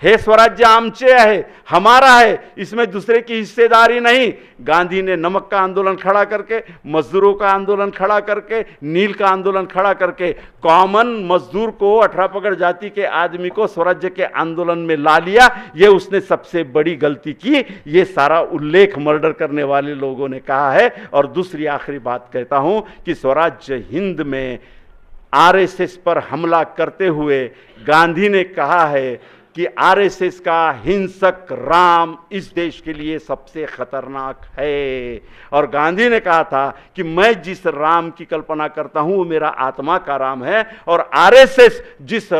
है स्वराज्य आमचे है, हमारा है, इसमें दूसरे की हिस्सेदारी नहीं। गांधी ने नमक का आंदोलन खड़ा करके, मजदूरों का आंदोलन खड़ा करके, नील का आंदोलन खड़ा करके कॉमन मजदूर को, 18 पगड़ जाति के आदमी को स्वराज्य के आंदोलन में ला लिया। ये उसने सबसे बड़ी गलती की, ये सारा उल्लेख मर्डर करने वाले लोगों ने कहा है। और दूसरी आखिरी बात कहता हूं कि स्वराज्य हिंद में आरएसएस पर हमला करते हुए गांधी ने कहा है कि आरएसएस का हिंसक राम इस देश के लिए सबसे खतरनाक है। और गांधी ने कहा था कि मैं जिस राम की कल्पना करता हूं वो मेरा आत्मा का राम है, और आरएसएस जिस